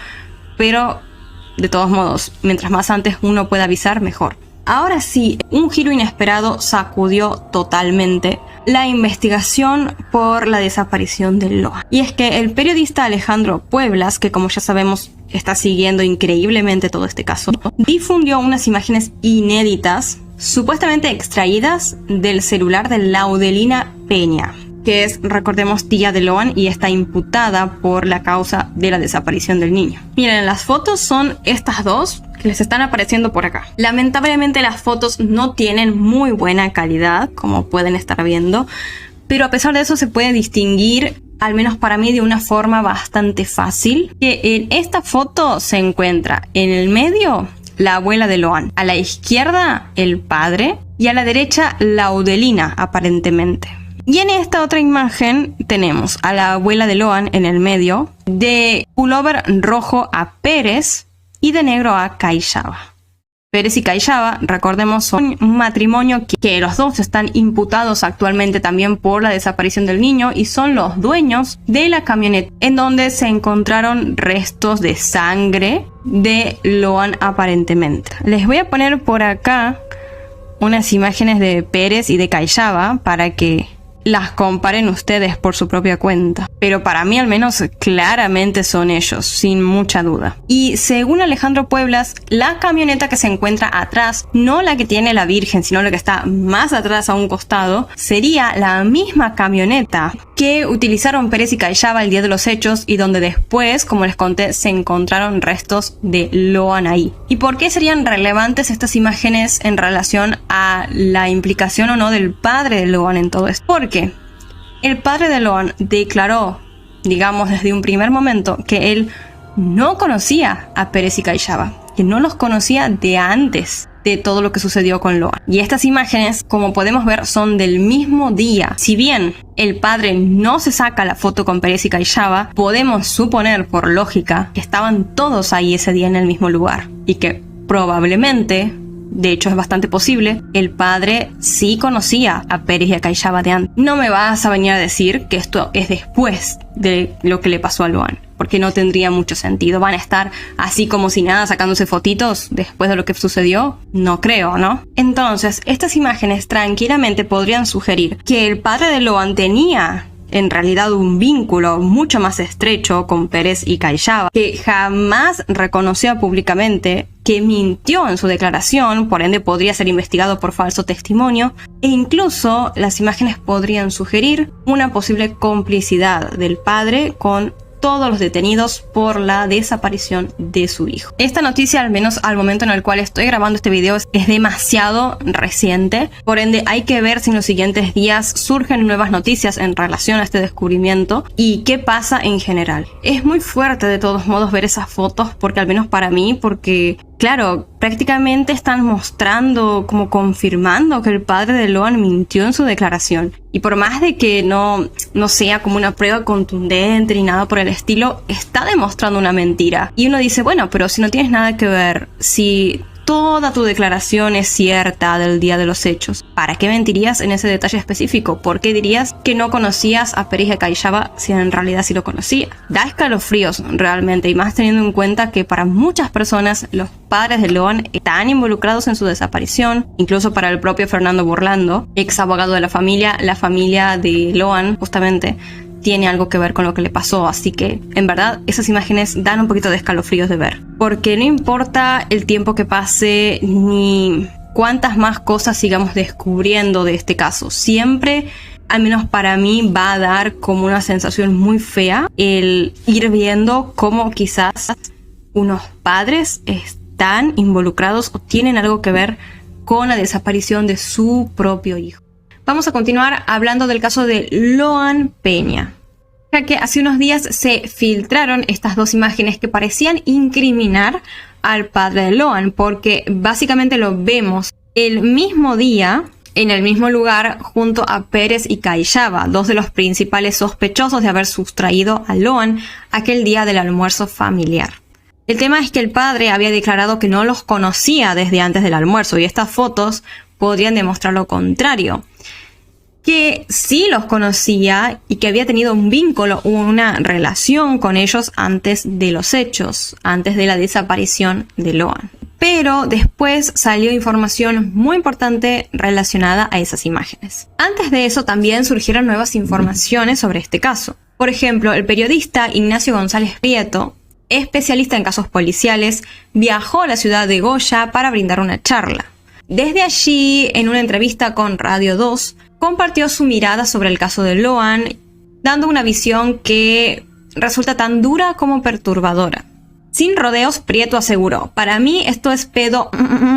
pero de todos modos, mientras más antes uno pueda avisar, mejor. Ahora sí, un giro inesperado sacudió totalmente la investigación por la desaparición de Loan. Y es que el periodista Alejandro Pueblas, que como ya sabemos está siguiendo increíblemente todo este caso, difundió unas imágenes inéditas, supuestamente extraídas del celular de Laudelina Peña, que es, recordemos, tía de Loan y está imputada por la causa de la desaparición del niño. Miren, las fotos son estas dos que les están apareciendo por acá. Lamentablemente las fotos no tienen muy buena calidad, como pueden estar viendo, pero a pesar de eso se puede distinguir al menos para mí, de una forma bastante fácil. Que en esta foto se encuentra en el medio la abuela de Loan, a la izquierda el padre y a la derecha Laudelina, aparentemente. Y en esta otra imagen tenemos a la abuela de Loan en el medio, de pullover rojo a Pérez y de negro a Callaba. Pérez y Callaba, recordemos, son un matrimonio que los dos están imputados actualmente también por la desaparición del niño y son los dueños de la camioneta en donde se encontraron restos de sangre de Loan aparentemente. Les voy a poner por acá unas imágenes de Pérez y de Callaba para que las comparen ustedes por su propia cuenta. Pero para mí al menos claramente son ellos, sin mucha duda. Y según Alejandro Pueblas, la camioneta que se encuentra atrás, no la que tiene la Virgen, sino la que está más atrás a un costado, sería la misma camioneta que utilizaron Pérez y Callaba el día de los hechos y donde después, como les conté, se encontraron restos de Loan ahí. ¿Y por qué serían relevantes estas imágenes en relación a la implicación o no del padre de Loan en todo esto? Porque el padre de Loan declaró, digamos desde un primer momento, que él no conocía a Pérez y Callaba, que no los conocía de antes de todo lo que sucedió con Loan. Y estas imágenes, como podemos ver, son del mismo día. Si bien el padre no se saca la foto con Pérez y Callaba, podemos suponer por lógica que estaban todos ahí ese día en el mismo lugar y que probablemente, de hecho es bastante posible, el padre sí conocía a Pérez y a Callaba de antes. No me vas a venir a decir que esto es después de lo que le pasó a Loan, porque no tendría mucho sentido. ¿Van a estar así como si nada sacándose fotitos después de lo que sucedió? No creo, ¿no? Entonces, estas imágenes tranquilamente podrían sugerir que el padre de Loan tenía en realidad un vínculo mucho más estrecho con Pérez y Callaba, que jamás reconoció públicamente, que mintió en su declaración, por ende podría ser investigado por falso testimonio, e incluso las imágenes podrían sugerir una posible complicidad del padre con todos los detenidos por la desaparición de su hijo. Esta noticia, al menos al momento en el cual estoy grabando este video, es demasiado reciente, por ende hay que ver si en los siguientes días surgen nuevas noticias en relación a este descubrimiento y qué pasa en general. Es muy fuerte de todos modos ver esas fotos, porque al menos para mí, porque claro, prácticamente están mostrando, como confirmando que el padre de Loan mintió en su declaración. Y por más de que no sea como una prueba contundente ni nada por el estilo, está demostrando una mentira. Y uno dice, bueno, pero si no tienes nada que ver, si toda tu declaración es cierta del día de los hechos, ¿para qué mentirías en ese detalle específico? ¿Por qué dirías que no conocías a Pérez y Callaba si en realidad sí lo conocía? Da escalofríos realmente, y más teniendo en cuenta que para muchas personas los padres de Loan están involucrados en su desaparición. Incluso para el propio Fernando Burlando, ex abogado de la familia de Loan justamente tiene algo que ver con lo que le pasó, así que en verdad esas imágenes dan un poquito de escalofríos de ver, porque no importa el tiempo que pase ni cuántas más cosas sigamos descubriendo de este caso, siempre, al menos para mí, va a dar como una sensación muy fea el ir viendo cómo quizás unos padres están involucrados o tienen algo que ver con la desaparición de su propio hijo. Vamos a continuar hablando del caso de Loan Peña, ya que hace unos días se filtraron estas dos imágenes que parecían incriminar al padre de Loan, porque básicamente lo vemos el mismo día, en el mismo lugar, junto a Pérez y Callaba, dos de los principales sospechosos de haber sustraído a Loan aquel día del almuerzo familiar. El tema es que el padre había declarado que no los conocía desde antes del almuerzo, y estas fotos podrían demostrar lo contrario, que sí los conocía y que había tenido un vínculo, una relación con ellos antes de los hechos, antes de la desaparición de Loan. Pero después salió información muy importante relacionada a esas imágenes. Antes de eso también surgieron nuevas informaciones sobre este caso. Por ejemplo, el periodista Ignacio González Prieto, especialista en casos policiales, viajó a la ciudad de Goya para brindar una charla. Desde allí, en una entrevista con Radio 2, compartió su mirada sobre el caso de Loan, dando una visión que resulta tan dura como perturbadora. Sin rodeos, Prieto aseguró: para mí esto es pedo,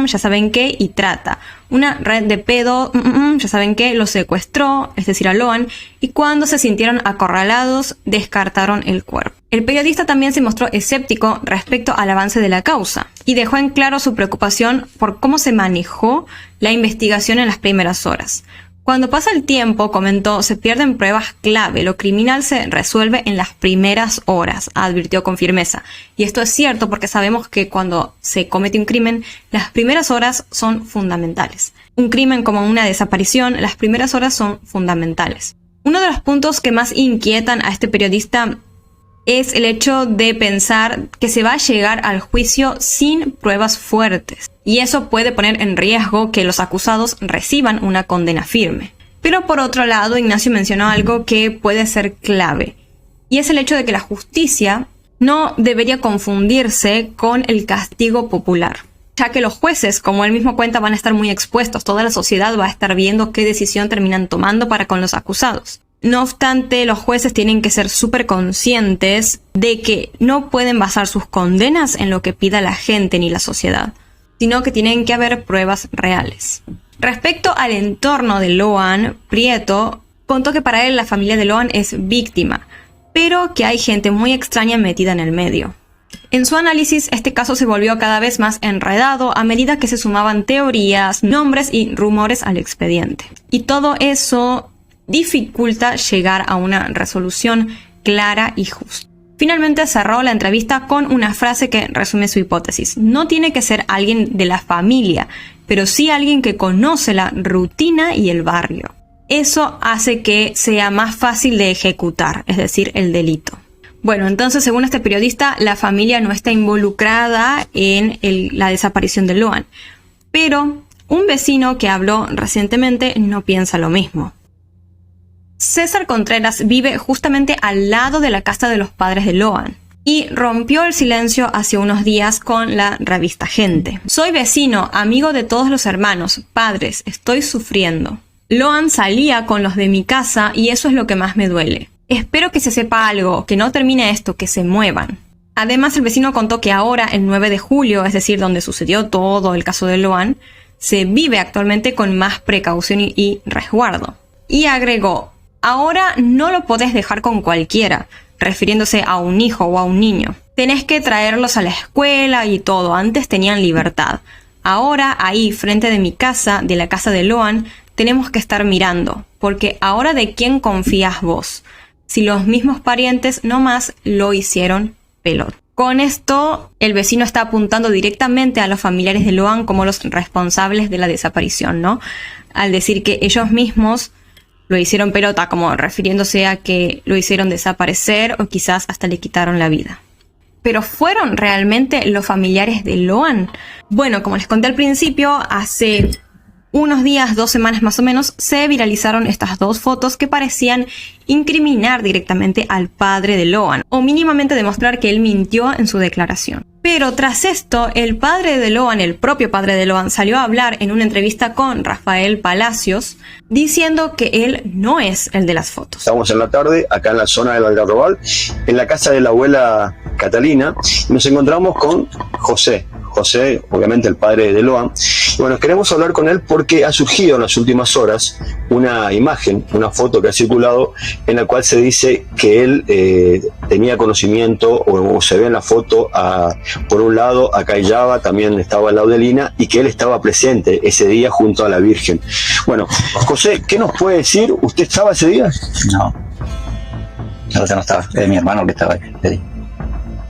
ya saben qué, y trata. Una red de pedo, ya saben qué, lo secuestró, es decir, a Loan, y cuando se sintieron acorralados, descartaron el cuerpo. El periodista también se mostró escéptico respecto al avance de la causa y dejó en claro su preocupación por cómo se manejó la investigación en las primeras horas. Cuando pasa el tiempo, comentó, se pierden pruebas clave, lo criminal se resuelve en las primeras horas, advirtió con firmeza. Y esto es cierto porque sabemos que cuando se comete un crimen, las primeras horas son fundamentales. Un crimen como una desaparición, las primeras horas son fundamentales. Uno de los puntos que más inquietan a este periodista es el hecho de pensar que se va a llegar al juicio sin pruebas fuertes. Y eso puede poner en riesgo que los acusados reciban una condena firme. Pero por otro lado, Ignacio mencionó algo que puede ser clave. Y es el hecho de que la justicia no debería confundirse con el castigo popular. Ya que los jueces, como él mismo cuenta, van a estar muy expuestos. Toda la sociedad va a estar viendo qué decisión terminan tomando para con los acusados. No obstante, los jueces tienen que ser súper conscientes de que no pueden basar sus condenas en lo que pida la gente ni la sociedad, sino que tienen que haber pruebas reales. Respecto al entorno de Loan, Prieto contó que para él la familia de Loan es víctima, pero que hay gente muy extraña metida en el medio. En su análisis, este caso se volvió cada vez más enredado a medida que se sumaban teorías, nombres y rumores al expediente. Y todo eso dificulta llegar a una resolución clara y justa. Finalmente cerró la entrevista con una frase que resume su hipótesis. No tiene que ser alguien de la familia, pero sí alguien que conoce la rutina y el barrio. Eso hace que sea más fácil de ejecutar, es decir, el delito. Bueno, entonces, según este periodista, la familia no está involucrada en la desaparición de Loan. Pero un vecino que habló recientemente no piensa lo mismo. César Contreras vive justamente al lado de la casa de los padres de Loan y rompió el silencio hace unos días con la revista Gente. Soy vecino, amigo de todos los hermanos, padres, estoy sufriendo. Loan salía con los de mi casa y eso es lo que más me duele. Espero que se sepa algo, que no termine esto, que se muevan. Además, el vecino contó que ahora, el 9 de julio, es decir, donde sucedió todo el caso de Loan, se vive actualmente con más precaución y resguardo. Y agregó: ahora no lo podés dejar con cualquiera, refiriéndose a un hijo o a un niño. Tenés que traerlos a la escuela y todo, antes tenían libertad. Ahora, ahí, frente de mi casa, de la casa de Loan, tenemos que estar mirando, porque ahora ¿de quién confías vos? Si los mismos parientes nomás lo hicieron pelota. Con esto, el vecino está apuntando directamente a los familiares de Loan como los responsables de la desaparición, ¿no? Al decir que ellos mismos lo hicieron pelota, como refiriéndose a que lo hicieron desaparecer o quizás hasta le quitaron la vida. ¿Pero fueron realmente los familiares de Loan? Bueno, como les conté al principio, hace unos días, 2 semanas más o menos, se viralizaron estas 2 fotos que parecían incriminar directamente al padre de Loan, o mínimamente demostrar que él mintió en su declaración. Pero tras esto, el padre de Loan, el propio padre de Loan, salió a hablar en una entrevista con Rafael Palacios, diciendo que él no es el de las fotos. Estamos en la tarde, acá en la zona del Algarrobal, en la casa de la abuela Catalina, y nos encontramos con José, obviamente el padre de Loan. Bueno, queremos hablar con él porque ha surgido en las últimas horas una imagen, una foto que ha circulado en la cual se dice que él tenía conocimiento, o se ve en la foto, por un lado a Cayaba, también estaba al lado de Lina, y que él estaba presente ese día junto a la Virgen. Bueno, José, ¿qué nos puede decir? ¿Usted estaba ese día? No, yo no estaba, es mi hermano que estaba ahí.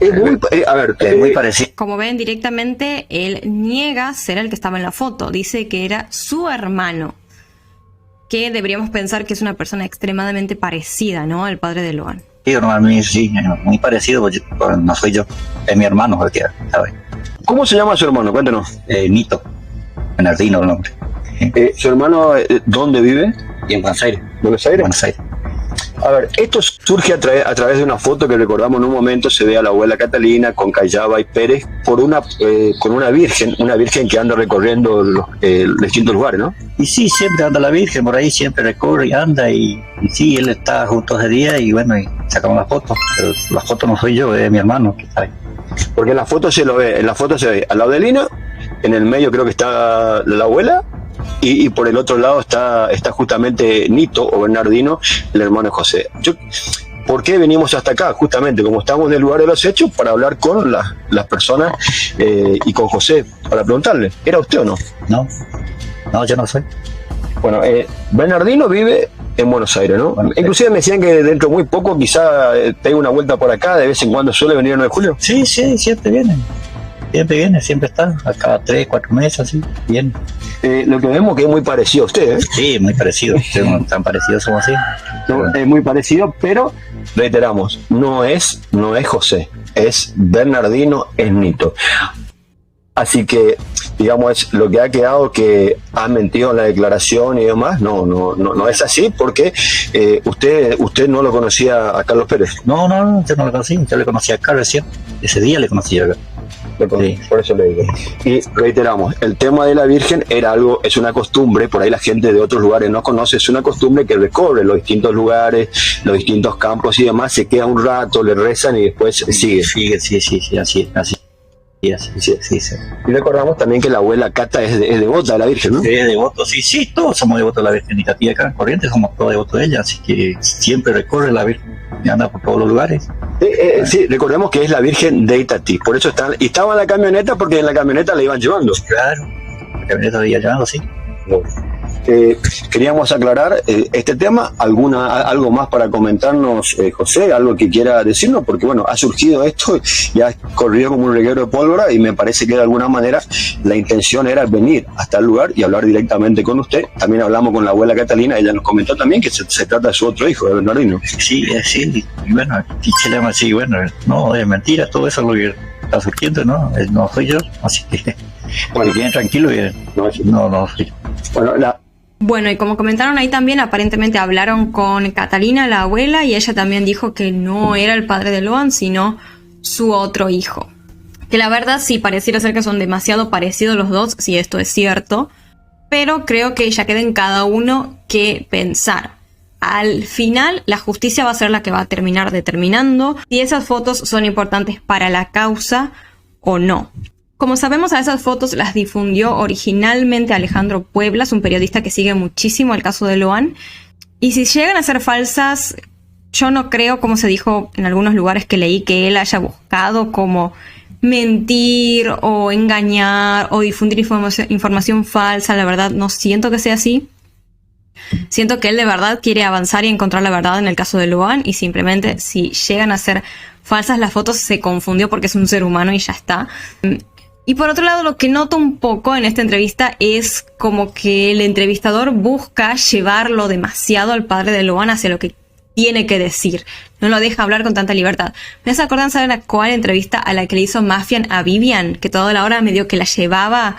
Es muy parecido. Como ven, directamente él niega ser el que estaba en la foto. Dice que era su hermano. Que deberíamos pensar que es una persona extremadamente parecida, ¿no?, al padre de Loan. Sí, muy parecido, porque no soy yo. Es mi hermano cualquiera, ¿sabes? ¿Cómo se llama su hermano? Cuéntanos. Nito. Bernardino el nombre. ¿Su hermano dónde vive? Y en Buenos Aires. ¿Buenos Aires? Buenos Aires. A ver, esto surge a través de una foto que recordamos en un momento. Se ve a la abuela Catalina con Cayaba y Pérez con una virgen que anda recorriendo los distintos lugares, ¿no? Y sí, siempre anda la Virgen por ahí, siempre recorre y anda, y sí, él está junto ese día y bueno, y sacamos las fotos, pero las fotos no soy yo, es mi hermano que está ahí. Porque en la foto se lo ve, al lado de Lina, en el medio creo que está la abuela, y por el otro lado está justamente Nito o Bernardino, el hermano de José. ¿Por qué venimos hasta acá? Justamente, como estamos en el lugar de los hechos, para hablar con las personas y con José, para preguntarle, ¿era usted o no? No, yo no soy. Bueno, Bernardino vive en Buenos Aires, ¿no? Bueno, inclusive me decían que dentro de muy poco quizá pegue una vuelta por acá, de vez en cuando suele venir el 9 de julio. Sí, siempre viene. Siempre está, a cada 3, 4 meses, así, bien. Lo que vemos que es muy parecido a usted, ¿eh? Sí, muy parecido, tan parecidos somos así. No, es muy parecido, pero reiteramos, no es José, es Bernardino, es Nito. Así que, digamos, lo que ha quedado que ha mentido en la declaración y demás, no es así, porque usted no lo conocía a Carlos Pérez. No, yo no lo conocí, yo le conocí a Carlos recién, ese día le conocí a Carlos. Sí. Por eso le digo. Y reiteramos, el tema de la Virgen es una costumbre, por ahí la gente de otros lugares no conoce, es una costumbre que recorre los distintos lugares, los distintos campos y demás, se queda un rato, le rezan y después sigue. Sí, así. Sí. Y recordamos también que la abuela Cata es devota de la Virgen, ¿no? Sí, es devoto, sí, todos somos devotos de la Virgen y Tati acá en Corrientes somos todos devotos de ella, así que siempre recorre la Virgen y anda por todos los lugares. Sí, recordemos que es la Virgen de Itatí, por eso estaba en la camioneta, porque en la camioneta la iban llevando. Claro, la camioneta la iban llevando, sí. Bueno. Queríamos aclarar este tema. ¿Algo más para comentarnos, José? ¿Algo que quiera decirnos? Porque bueno, ha surgido esto, ya ha corrido como un reguero de pólvora y me parece que de alguna manera la intención era venir hasta el lugar y hablar directamente con usted. También hablamos con la abuela Catalina, ella nos comentó también que se trata de su otro hijo, de Bernardino. Sí, y bueno, no, es mentira, todo eso es lo que está surgiendo, no soy yo, así que bueno, queden tranquilos y no soy yo. Bueno, y como comentaron ahí también, aparentemente hablaron con Catalina, la abuela, y ella también dijo que no era el padre de Loan, sino su otro hijo. Que la verdad sí, pareciera ser que son demasiado parecidos los dos, si esto es cierto, pero creo que ya queda en cada uno que pensar. Al final, la justicia va a ser la que va a terminar determinando si esas fotos son importantes para la causa o no. Como sabemos, a esas fotos las difundió originalmente Alejandro Pueblas, un periodista que sigue muchísimo el caso de Loan. Y si llegan a ser falsas, yo no creo, como se dijo en algunos lugares que leí, que él haya buscado como mentir o engañar o difundir información falsa. La verdad, no siento que sea así. Siento que él de verdad quiere avanzar y encontrar la verdad en el caso de Loan, y simplemente si llegan a ser falsas las fotos se confundió porque es un ser humano y ya está. Y por otro lado, lo que noto un poco en esta entrevista es como que el entrevistador busca llevarlo demasiado al padre de Loan hacia lo que tiene que decir. No lo deja hablar con tanta libertad. ¿Me hace acordar, saben a cuál entrevista a la que le hizo Mafian a Vivian? Que toda la hora medio que la llevaba,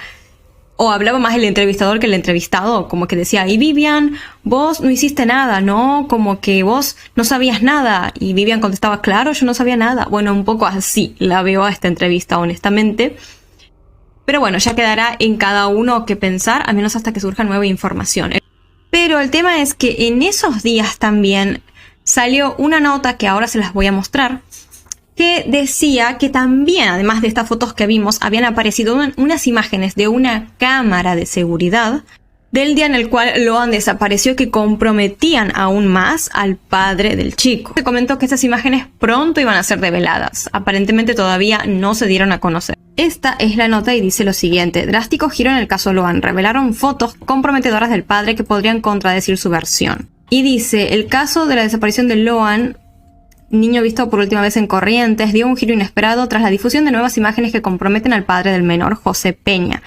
o hablaba más el entrevistador que el entrevistado. Como que decía, y Vivian, vos no hiciste nada, ¿no? Como que vos no sabías nada. Y Vivian contestaba, claro, yo no sabía nada. Bueno, un poco así la veo a esta entrevista, honestamente. Pero bueno, ya quedará en cada uno que pensar, al menos hasta que surja nueva información. Pero el tema es que en esos días también salió una nota que ahora se las voy a mostrar, que decía que también, además de estas fotos que vimos, habían aparecido unas imágenes de una cámara de seguridad del día en el cual Loan desapareció, que comprometían aún más al padre del chico. Se comentó que esas imágenes pronto iban a ser reveladas. Aparentemente todavía no se dieron a conocer. Esta es la nota y dice lo siguiente: drástico giro en el caso Loan. Revelaron fotos comprometedoras del padre que podrían contradecir su versión. Y dice, el caso de la desaparición de Loan, niño visto por última vez en Corrientes, dio un giro inesperado tras la difusión de nuevas imágenes que comprometen al padre del menor, José Peña.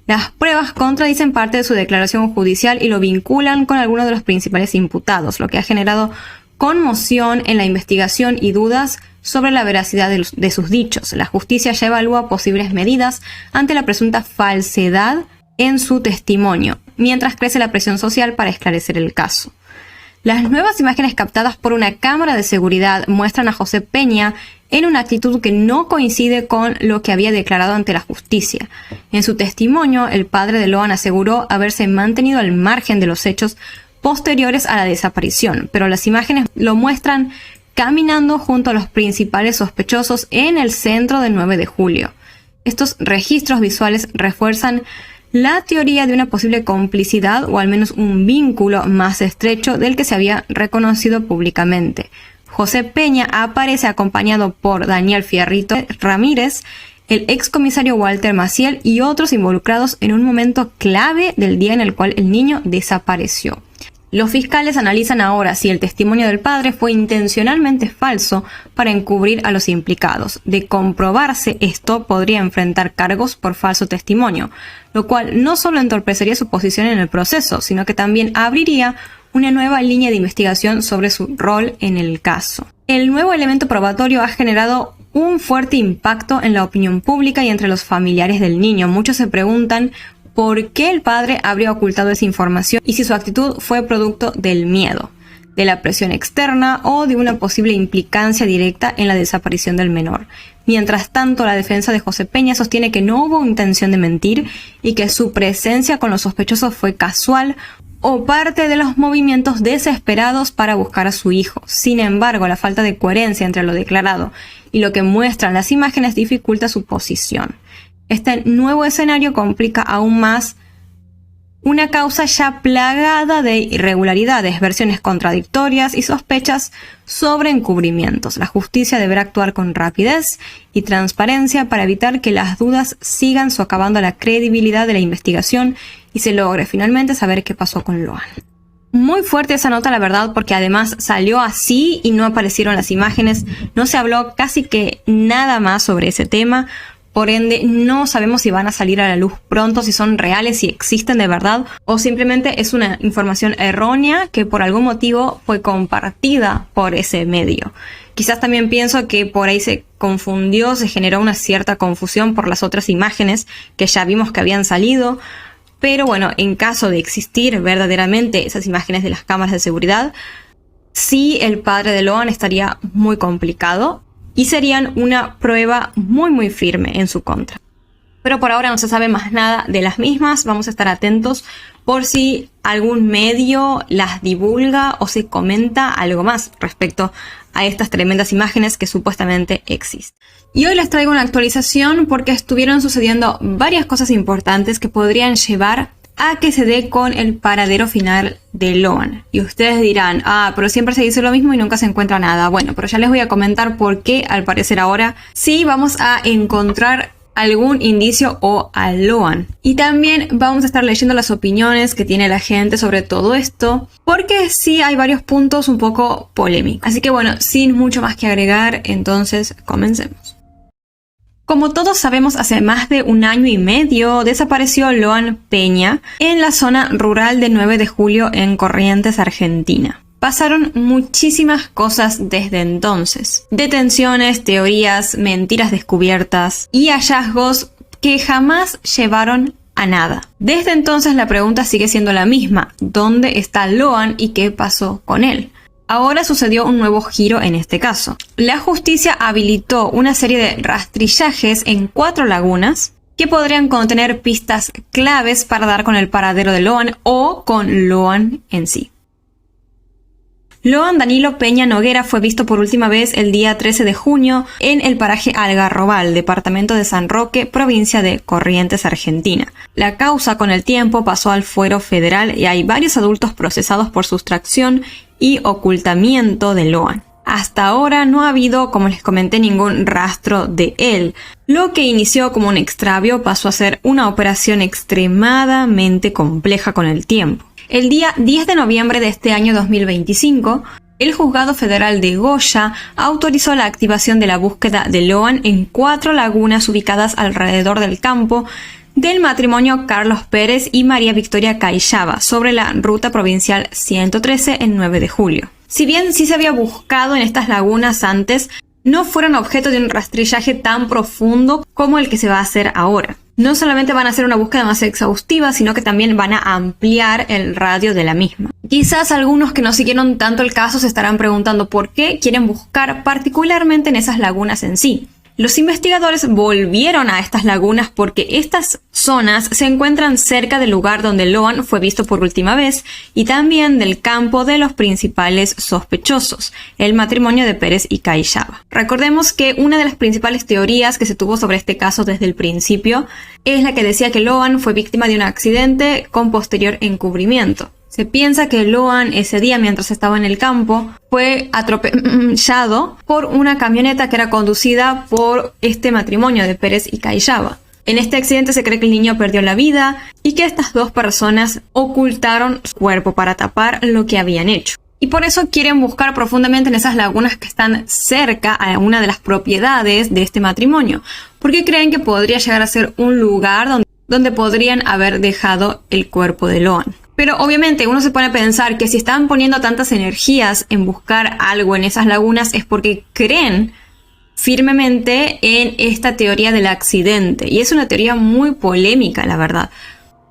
Las pruebas contradicen parte de su declaración judicial y lo vinculan con algunos de los principales imputados, lo que ha generado conmoción en la investigación y dudas sobre la veracidad de sus dichos. La justicia ya evalúa posibles medidas ante la presunta falsedad en su testimonio, mientras crece la presión social para esclarecer el caso. Las nuevas imágenes captadas por una cámara de seguridad muestran a José Peña en una actitud que no coincide con lo que había declarado ante la justicia. En su testimonio, el padre de Loan aseguró haberse mantenido al margen de los hechos posteriores a la desaparición, pero las imágenes lo muestran caminando junto a los principales sospechosos en el centro del 9 de julio. Estos registros visuales refuerzan la teoría de una posible complicidad o al menos un vínculo más estrecho del que se había reconocido públicamente. José Peña aparece acompañado por Daniel Fierrito Ramírez, el excomisario Walter Maciel y otros involucrados en un momento clave del día en el cual el niño desapareció. Los fiscales analizan ahora si el testimonio del padre fue intencionalmente falso para encubrir a los implicados. De comprobarse esto, podría enfrentar cargos por falso testimonio, lo cual no solo entorpecería su posición en el proceso, sino que también abriría una nueva línea de investigación sobre su rol en el caso. El nuevo elemento probatorio ha generado un fuerte impacto en la opinión pública y entre los familiares del niño. Muchos se preguntan por qué el padre habría ocultado esa información y si su actitud fue producto del miedo, de la presión externa o de una posible implicancia directa en la desaparición del menor. Mientras tanto, la defensa de José Peña sostiene que no hubo intención de mentir y que su presencia con los sospechosos fue casual o parte de los movimientos desesperados para buscar a su hijo. Sin embargo, la falta de coherencia entre lo declarado y lo que muestran las imágenes dificulta su posición. Este nuevo escenario complica aún más una causa ya plagada de irregularidades, versiones contradictorias y sospechas sobre encubrimientos. La justicia deberá actuar con rapidez y transparencia para evitar que las dudas sigan socavando la credibilidad de la investigación y se logre finalmente saber qué pasó con Loan. Muy fuerte esa nota, la verdad, porque además salió así y no aparecieron las imágenes. No se habló casi que nada más sobre ese tema. Por ende, no sabemos si van a salir a la luz pronto, si son reales, si existen de verdad, o simplemente es una información errónea que por algún motivo fue compartida por ese medio. Quizás también pienso que por ahí se confundió, se generó una cierta confusión por las otras imágenes que ya vimos que habían salido. Pero bueno, en caso de existir verdaderamente esas imágenes de las cámaras de seguridad, sí, el padre de Loan estaría muy complicado y serían una prueba muy firme en su contra. Pero por ahora no se sabe más nada de las mismas. Vamos a estar atentos por si algún medio las divulga o se comenta algo más respecto a estas tremendas imágenes que supuestamente existen. Y hoy les traigo una actualización porque estuvieron sucediendo varias cosas importantes que podrían llevar a que se dé con el paradero final de Loan. Y ustedes dirán, pero siempre se dice lo mismo y nunca se encuentra nada. Bueno, pero ya les voy a comentar por qué al parecer ahora sí vamos a encontrar algún indicio o a Loan. Y también vamos a estar leyendo las opiniones que tiene la gente sobre todo esto, porque sí hay varios puntos un poco polémicos. Así que bueno, sin mucho más que agregar, entonces comencemos. Como todos sabemos, hace más de 1 año y medio desapareció Loan Peña en la zona rural de 9 de julio en Corrientes, Argentina. Pasaron muchísimas cosas desde entonces. Detenciones, teorías, mentiras descubiertas y hallazgos que jamás llevaron a nada. Desde entonces la pregunta sigue siendo la misma: ¿dónde está Loan y qué pasó con él? Ahora sucedió un nuevo giro en este caso. La justicia habilitó una serie de rastrillajes en 4 lagunas que podrían contener pistas claves para dar con el paradero de Loan o con Loan en sí. Loan Danilo Peña Noguera fue visto por última vez el día 13 de junio en el paraje Algarrobal, departamento de San Roque, provincia de Corrientes, Argentina. La causa con el tiempo pasó al fuero federal y hay varios adultos procesados por sustracción y ocultamiento de Loan. Hasta ahora no ha habido, como les comenté, ningún rastro de él. Lo que inició como un extravío pasó a ser una operación extremadamente compleja con el tiempo. El día 10 de noviembre de este año 2025, el Juzgado Federal de Goya autorizó la activación de la búsqueda de Loan en 4 lagunas ubicadas alrededor del campo del matrimonio Carlos Pérez y María Victoria Cayaba, sobre la ruta provincial 113 en 9 de julio. Si bien sí se había buscado en estas lagunas antes, no fueron objeto de un rastrillaje tan profundo como el que se va a hacer ahora. No solamente van a hacer una búsqueda más exhaustiva, sino que también van a ampliar el radio de la misma. Quizás algunos que no siguieron tanto el caso se estarán preguntando por qué quieren buscar particularmente en esas lagunas en sí. los investigadores volvieron a estas lagunas porque estas zonas se encuentran cerca del lugar donde Loan fue visto por última vez y también del campo de los principales sospechosos, el matrimonio de Pérez y Callaba. Recordemos que una de las principales teorías que se tuvo sobre este caso desde el principio es la que decía que Loan fue víctima de un accidente con posterior encubrimiento. Se piensa que Loan ese día, mientras estaba en el campo, fue atropellado por una camioneta que era conducida por este matrimonio de Pérez y Callaba. En este accidente se cree que el niño perdió la vida y que estas dos personas ocultaron su cuerpo para tapar lo que habían hecho. Y por eso quieren buscar profundamente en esas lagunas que están cerca a una de las propiedades de este matrimonio, porque creen que podría llegar a ser un lugar donde podrían haber dejado el cuerpo de Loan. Pero obviamente uno se pone a pensar que si están poniendo tantas energías en buscar algo en esas lagunas es porque creen firmemente en esta teoría del accidente. Y es una teoría muy polémica, la verdad.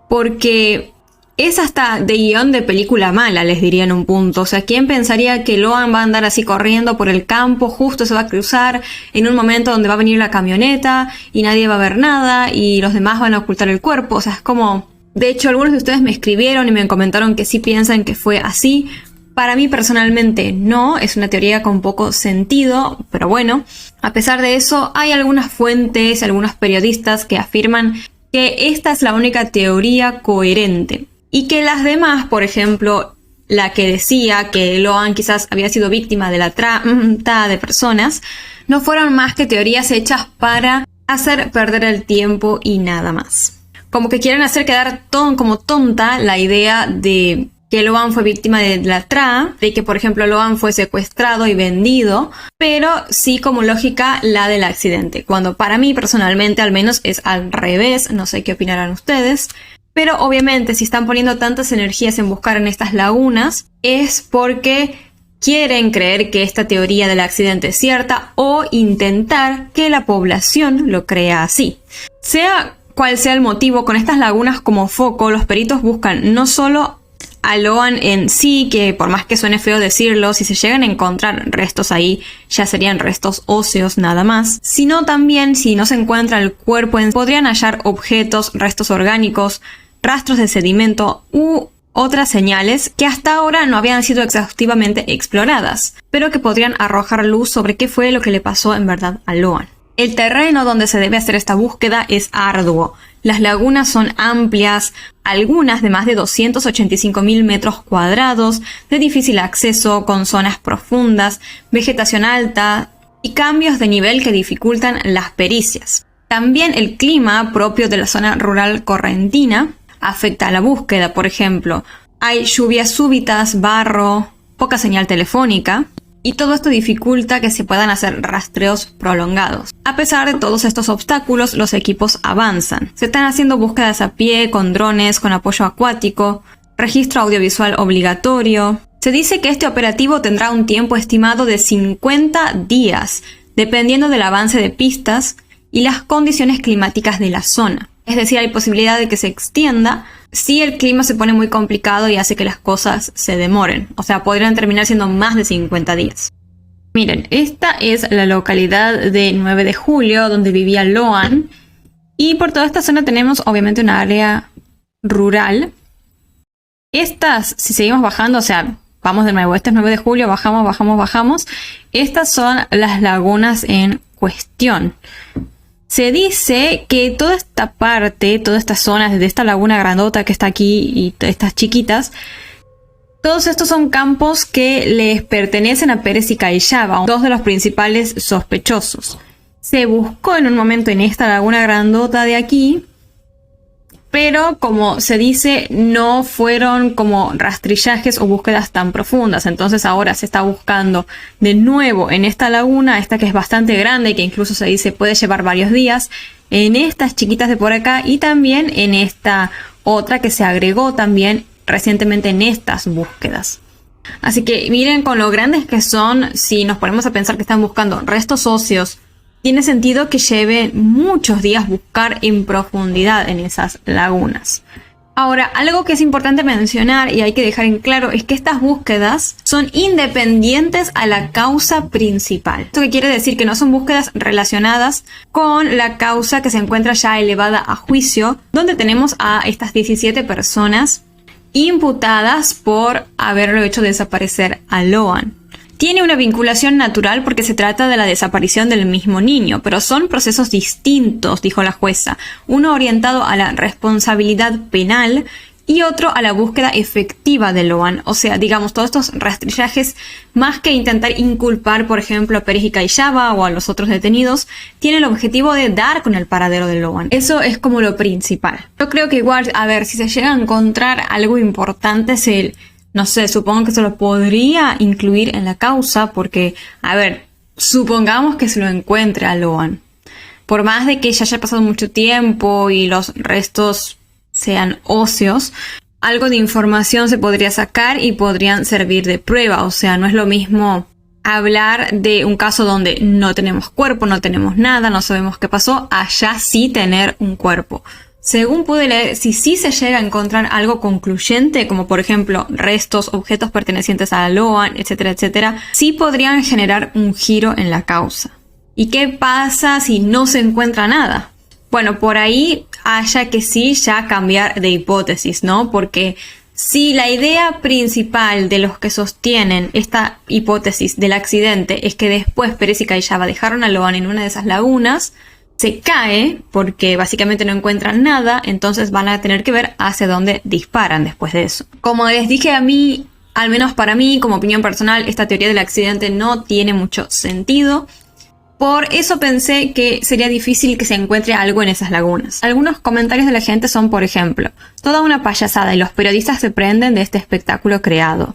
Porque es hasta de guión de película mala, les diría en un punto. O sea, ¿quién pensaría que Loan va a andar así corriendo por el campo, justo se va a cruzar en un momento donde va a venir la camioneta y nadie va a ver nada y los demás van a ocultar el cuerpo? O sea, es como... De hecho, algunos de ustedes me escribieron y me comentaron que sí piensan que fue así. Para mí personalmente no, es una teoría con poco sentido, pero bueno, a pesar de eso hay algunas fuentes, algunos periodistas que afirman que esta es la única teoría coherente y que las demás, por ejemplo, la que decía que Loan quizás había sido víctima de la trata de personas, no fueron más que teorías hechas para hacer perder el tiempo y nada más. Como que quieren hacer quedar como tonta la idea de que Loan fue víctima de la trata, de que por ejemplo Loan fue secuestrado y vendido, pero sí como lógica la del accidente, cuando para mí personalmente al menos es al revés, no sé qué opinarán ustedes. Pero obviamente si están poniendo tantas energías en buscar en estas lagunas es porque quieren creer que esta teoría del accidente es cierta o intentar que la población lo crea así. Sea cual sea el motivo, con estas lagunas como foco, los peritos buscan no solo a Loan en sí, que por más que suene feo decirlo, si se llegan a encontrar restos ahí, ya serían restos óseos nada más, sino también si no se encuentra el cuerpo, podrían hallar objetos, restos orgánicos, rastros de sedimento u otras señales que hasta ahora no habían sido exhaustivamente exploradas, pero que podrían arrojar luz sobre qué fue lo que le pasó en verdad a Loan. El terreno donde se debe hacer esta búsqueda es arduo. Las lagunas son amplias, algunas de más de 285.000 metros cuadrados, de difícil acceso, con zonas profundas, vegetación alta y cambios de nivel que dificultan las pericias. También el clima propio de la zona rural correntina afecta a la búsqueda. Por ejemplo, hay lluvias súbitas, barro, poca señal telefónica. Y todo esto dificulta que se puedan hacer rastreos prolongados. A pesar de todos estos obstáculos, los equipos avanzan. Se están haciendo búsquedas a pie, con drones, con apoyo acuático, registro audiovisual obligatorio. Se dice que este operativo tendrá un tiempo estimado de 50 días, dependiendo del avance de pistas y las condiciones climáticas de la zona. Es decir, hay posibilidad de que se extienda si el clima se pone muy complicado y hace que las cosas se demoren. O sea, podrían terminar siendo más de 50 días. Miren, esta es la localidad de 9 de julio donde vivía Loan. Y por toda esta zona tenemos obviamente una área rural. Estas, si seguimos bajando, o sea, vamos de nuevo, este es 9 de julio, bajamos. Estas son las lagunas en cuestión. Se dice que toda esta parte, toda esta zona, desde esta laguna grandota que está aquí y estas chiquitas, todos estos son campos que les pertenecen a Pérez y Callaba, dos de los principales sospechosos. Se buscó en un momento en esta laguna grandota de aquí, pero como se dice, no fueron como rastrillajes o búsquedas tan profundas. Entonces ahora se está buscando de nuevo en esta laguna, esta que es bastante grande y que incluso se dice puede llevar varios días, en estas chiquitas de por acá y también en esta otra que se agregó también recientemente en estas búsquedas. Así que miren con lo grandes que son. Si nos ponemos a pensar que están buscando restos óseos, tiene sentido que lleve muchos días buscar en profundidad en esas lagunas. Ahora, algo que es importante mencionar y hay que dejar en claro es que estas búsquedas son independientes a la causa principal. Esto que quiere decir que no son búsquedas relacionadas con la causa que se encuentra ya elevada a juicio, donde tenemos a estas 17 personas imputadas por haberlo hecho desaparecer a Loan. Tiene una vinculación natural porque se trata de la desaparición del mismo niño, pero son procesos distintos, dijo la jueza. Uno orientado a la responsabilidad penal y otro a la búsqueda efectiva de Loan. O sea, digamos, todos estos rastrillajes, más que intentar inculpar, por ejemplo, a Pérez y Cayaba o a los otros detenidos, tienen el objetivo de dar con el paradero de Loan. Eso es como lo principal. Yo creo que igual, a ver, si se llega a encontrar algo importante, no sé, supongo que se lo podría incluir en la causa porque, a ver, supongamos que se lo encuentre a Loan. Por más de que ya haya pasado mucho tiempo y los restos sean óseos, algo de información se podría sacar y podrían servir de prueba. O sea, no es lo mismo hablar de un caso donde no tenemos cuerpo, no tenemos nada, no sabemos qué pasó, allá sí tener un cuerpo. Según pude leer, si sí se llega a encontrar algo concluyente, como por ejemplo restos, objetos pertenecientes a Loan, etcétera, etcétera, sí podrían generar un giro en la causa. ¿Y qué pasa si no se encuentra nada? Bueno, por ahí haya que sí ya cambiar de hipótesis, ¿no? Porque si la idea principal de los que sostienen esta hipótesis del accidente es que después Pérez y Cayaba dejaron a Loan en una de esas lagunas, se cae porque básicamente no encuentran nada, entonces van a tener que ver hacia dónde disparan después de eso. Como les dije, a mí, al menos para mí, como opinión personal, esta teoría del accidente no tiene mucho sentido. Por eso pensé que sería difícil que se encuentre algo en esas lagunas. Algunos comentarios de la gente son, por ejemplo, toda una payasada y los periodistas se prenden de este espectáculo creado.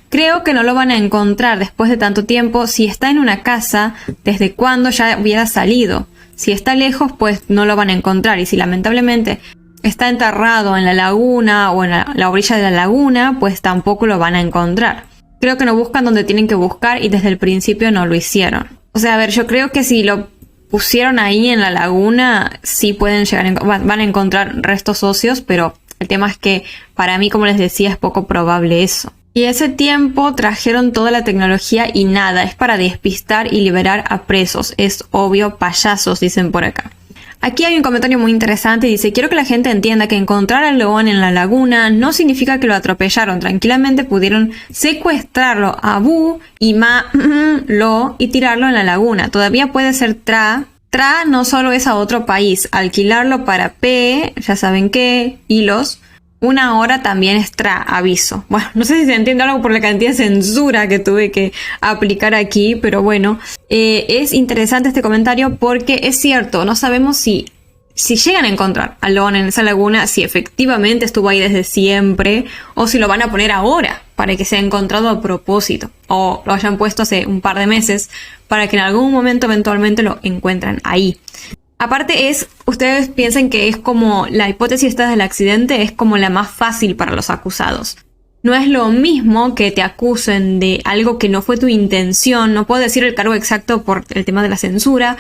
Creo que no lo van a encontrar después de tanto tiempo. Si está en una casa, ¿desde cuándo ya hubiera salido? Si está lejos, pues no lo van a encontrar. Y si lamentablemente está enterrado en la laguna o en la orilla de la laguna, pues tampoco lo van a encontrar. Creo que no buscan donde tienen que buscar y desde el principio no lo hicieron. O sea, a ver, yo creo que si lo pusieron ahí en la laguna, sí pueden van a encontrar restos óseos, pero el tema es que para mí, como les decía, es poco probable eso. Y ese tiempo trajeron toda la tecnología y nada, es para despistar y liberar a presos. Es obvio, payasos, dicen por acá. Aquí hay un comentario muy interesante, dice: quiero que la gente entienda que encontrar al Loan en la laguna no significa que lo atropellaron. Tranquilamente pudieron secuestrarlo a Bu y Lo y tirarlo en la laguna. Todavía puede ser Tra. Tra no solo es a otro país. Alquilarlo para P, ya saben qué, hilos. Una hora también es Tra, aviso. Bueno, no sé si se entiende algo por la cantidad de censura que tuve que aplicar aquí, pero bueno, es interesante este comentario porque es cierto, no sabemos si llegan a encontrar a Loan en esa laguna, si efectivamente estuvo ahí desde siempre o si lo van a poner ahora para que sea encontrado a propósito o lo hayan puesto hace un par de meses para que en algún momento eventualmente lo encuentren ahí. Aparte ustedes piensan que es como la hipótesis esta del accidente es como la más fácil para los acusados. No es lo mismo que te acusen de algo que no fue tu intención. No puedo decir el cargo exacto por el tema de la censura,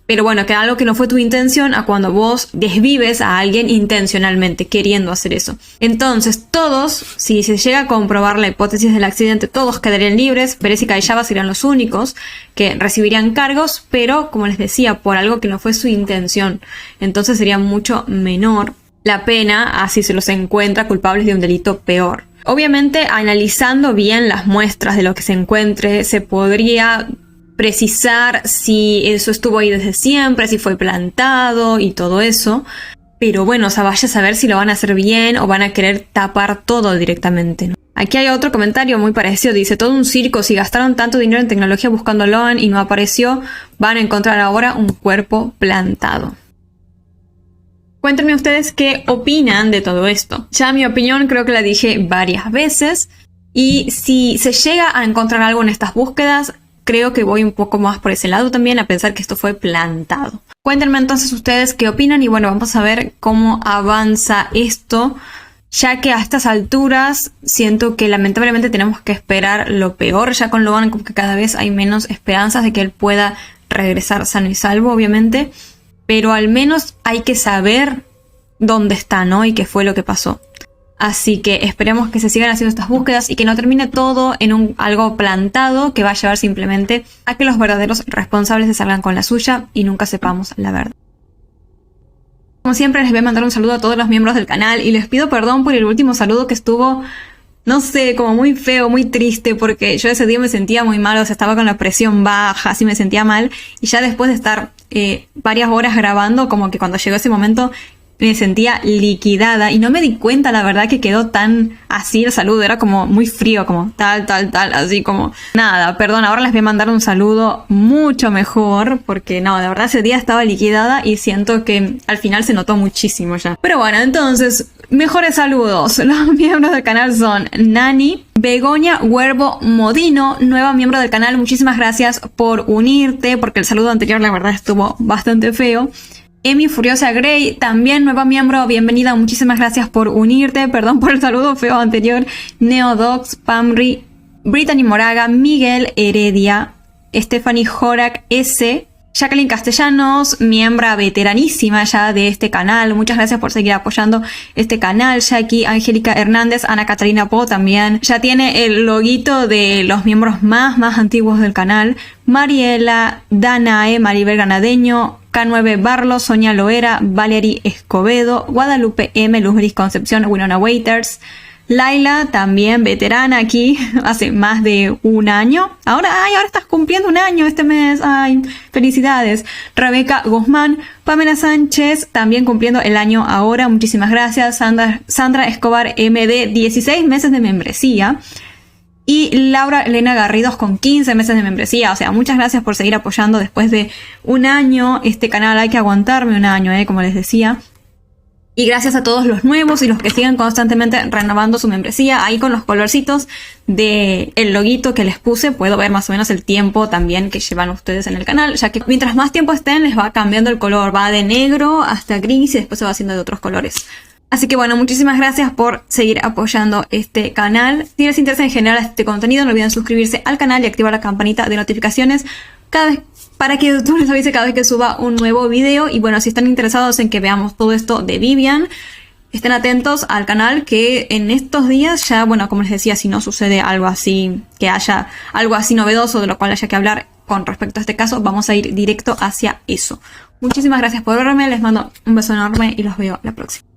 pero bueno, que algo que no fue tu intención a cuando vos desvives a alguien intencionalmente queriendo hacer eso. Entonces todos, si se llega a comprobar la hipótesis del accidente, todos quedarían libres. Pérez y Cayaba serían los únicos que recibirían cargos, pero como les decía, por algo que no fue su intención. Entonces sería mucho menor la pena a si se los encuentra culpables de un delito peor. Obviamente, analizando bien las muestras de lo que se encuentre, se podría precisar si eso estuvo ahí desde siempre, si fue plantado y todo eso. Pero bueno, o sea, vaya a saber si lo van a hacer bien o van a querer tapar todo directamente, ¿no? Aquí hay otro comentario muy parecido, dice: todo un circo, si gastaron tanto dinero en tecnología buscando a Loan y no apareció, van a encontrar ahora un cuerpo plantado. Cuéntenme ustedes qué opinan de todo esto. Ya mi opinión creo que la dije varias veces y si se llega a encontrar algo en estas búsquedas, creo que voy un poco más por ese lado también, a pensar que esto fue plantado. Cuéntenme entonces ustedes qué opinan y bueno, vamos a ver cómo avanza esto, ya que a estas alturas siento que lamentablemente tenemos que esperar lo peor. Ya con Loan como que cada vez hay menos esperanzas de que él pueda regresar sano y salvo, obviamente, pero al menos hay que saber dónde está, ¿no? Y qué fue lo que pasó. Así que esperemos que se sigan haciendo estas búsquedas y que no termine todo en algo plantado que va a llevar simplemente a que los verdaderos responsables se salgan con la suya y nunca sepamos la verdad. Como siempre, les voy a mandar un saludo a todos los miembros del canal y les pido perdón por el último saludo que estuvo, no sé, como muy feo, muy triste, porque yo ese día me sentía muy mal, o sea, estaba con la presión baja, así me sentía mal, y ya después de estar varias horas grabando, como que cuando llegó ese momento me sentía liquidada y no me di cuenta, la verdad, que quedó tan así el saludo, era como muy frío, como tal, así como nada, perdón, ahora les voy a mandar un saludo mucho mejor, porque no, de verdad ese día estaba liquidada y siento que al final se notó muchísimo ya. Pero bueno, entonces, mejores saludos. Los miembros del canal son Nani, Begoña Huervo Modino, nueva miembro del canal, muchísimas gracias por unirte, porque el saludo anterior la verdad estuvo bastante feo. Emi Furiosa Grey, también nueva miembro, bienvenida, muchísimas gracias por unirte, perdón por el saludo feo anterior. Neodox, Pamri, Brittany Moraga, Miguel Heredia, Stephanie Jorak S, Jacqueline Castellanos, miembro veteranísima ya de este canal, muchas gracias por seguir apoyando este canal. Jackie, Angélica Hernández, Ana Catarina Po también, ya tiene el loguito de los miembros más antiguos del canal. Mariela, Danae, Maribel Granadeño, K9 Barlo, Sonia Loera, Valerie Escobedo, Guadalupe M, Luz Gris Concepción, Winona Waiters, Laila, también veterana aquí, hace más de un año. Ahora estás cumpliendo un año este mes. Ay, felicidades. Rebeca Guzmán, Pamela Sánchez, también cumpliendo el año ahora. Muchísimas gracias. Sandra Escobar MD, 16 meses de membresía. Y Laura Elena Garridos con 15 meses de membresía. O sea, muchas gracias por seguir apoyando después de un año este canal. Hay que aguantarme un año, como les decía. Y gracias a todos los nuevos y los que siguen constantemente renovando su membresía. Ahí con los colorcitos del loguito que les puse puedo ver más o menos el tiempo también que llevan ustedes en el canal, ya que mientras más tiempo estén les va cambiando el color. Va de negro hasta gris y después se va haciendo de otros colores. Así que bueno, muchísimas gracias por seguir apoyando este canal. Si les interesa en general este contenido, no olviden suscribirse al canal y activar la campanita de notificaciones para que YouTube les avise cada vez que suba un nuevo video. Y bueno, si están interesados en que veamos todo esto de Vivian, estén atentos al canal, que en estos días ya, bueno, como les decía, si no sucede algo así, que haya algo así novedoso de lo cual haya que hablar con respecto a este caso, vamos a ir directo hacia eso. Muchísimas gracias por verme, les mando un beso enorme y los veo la próxima.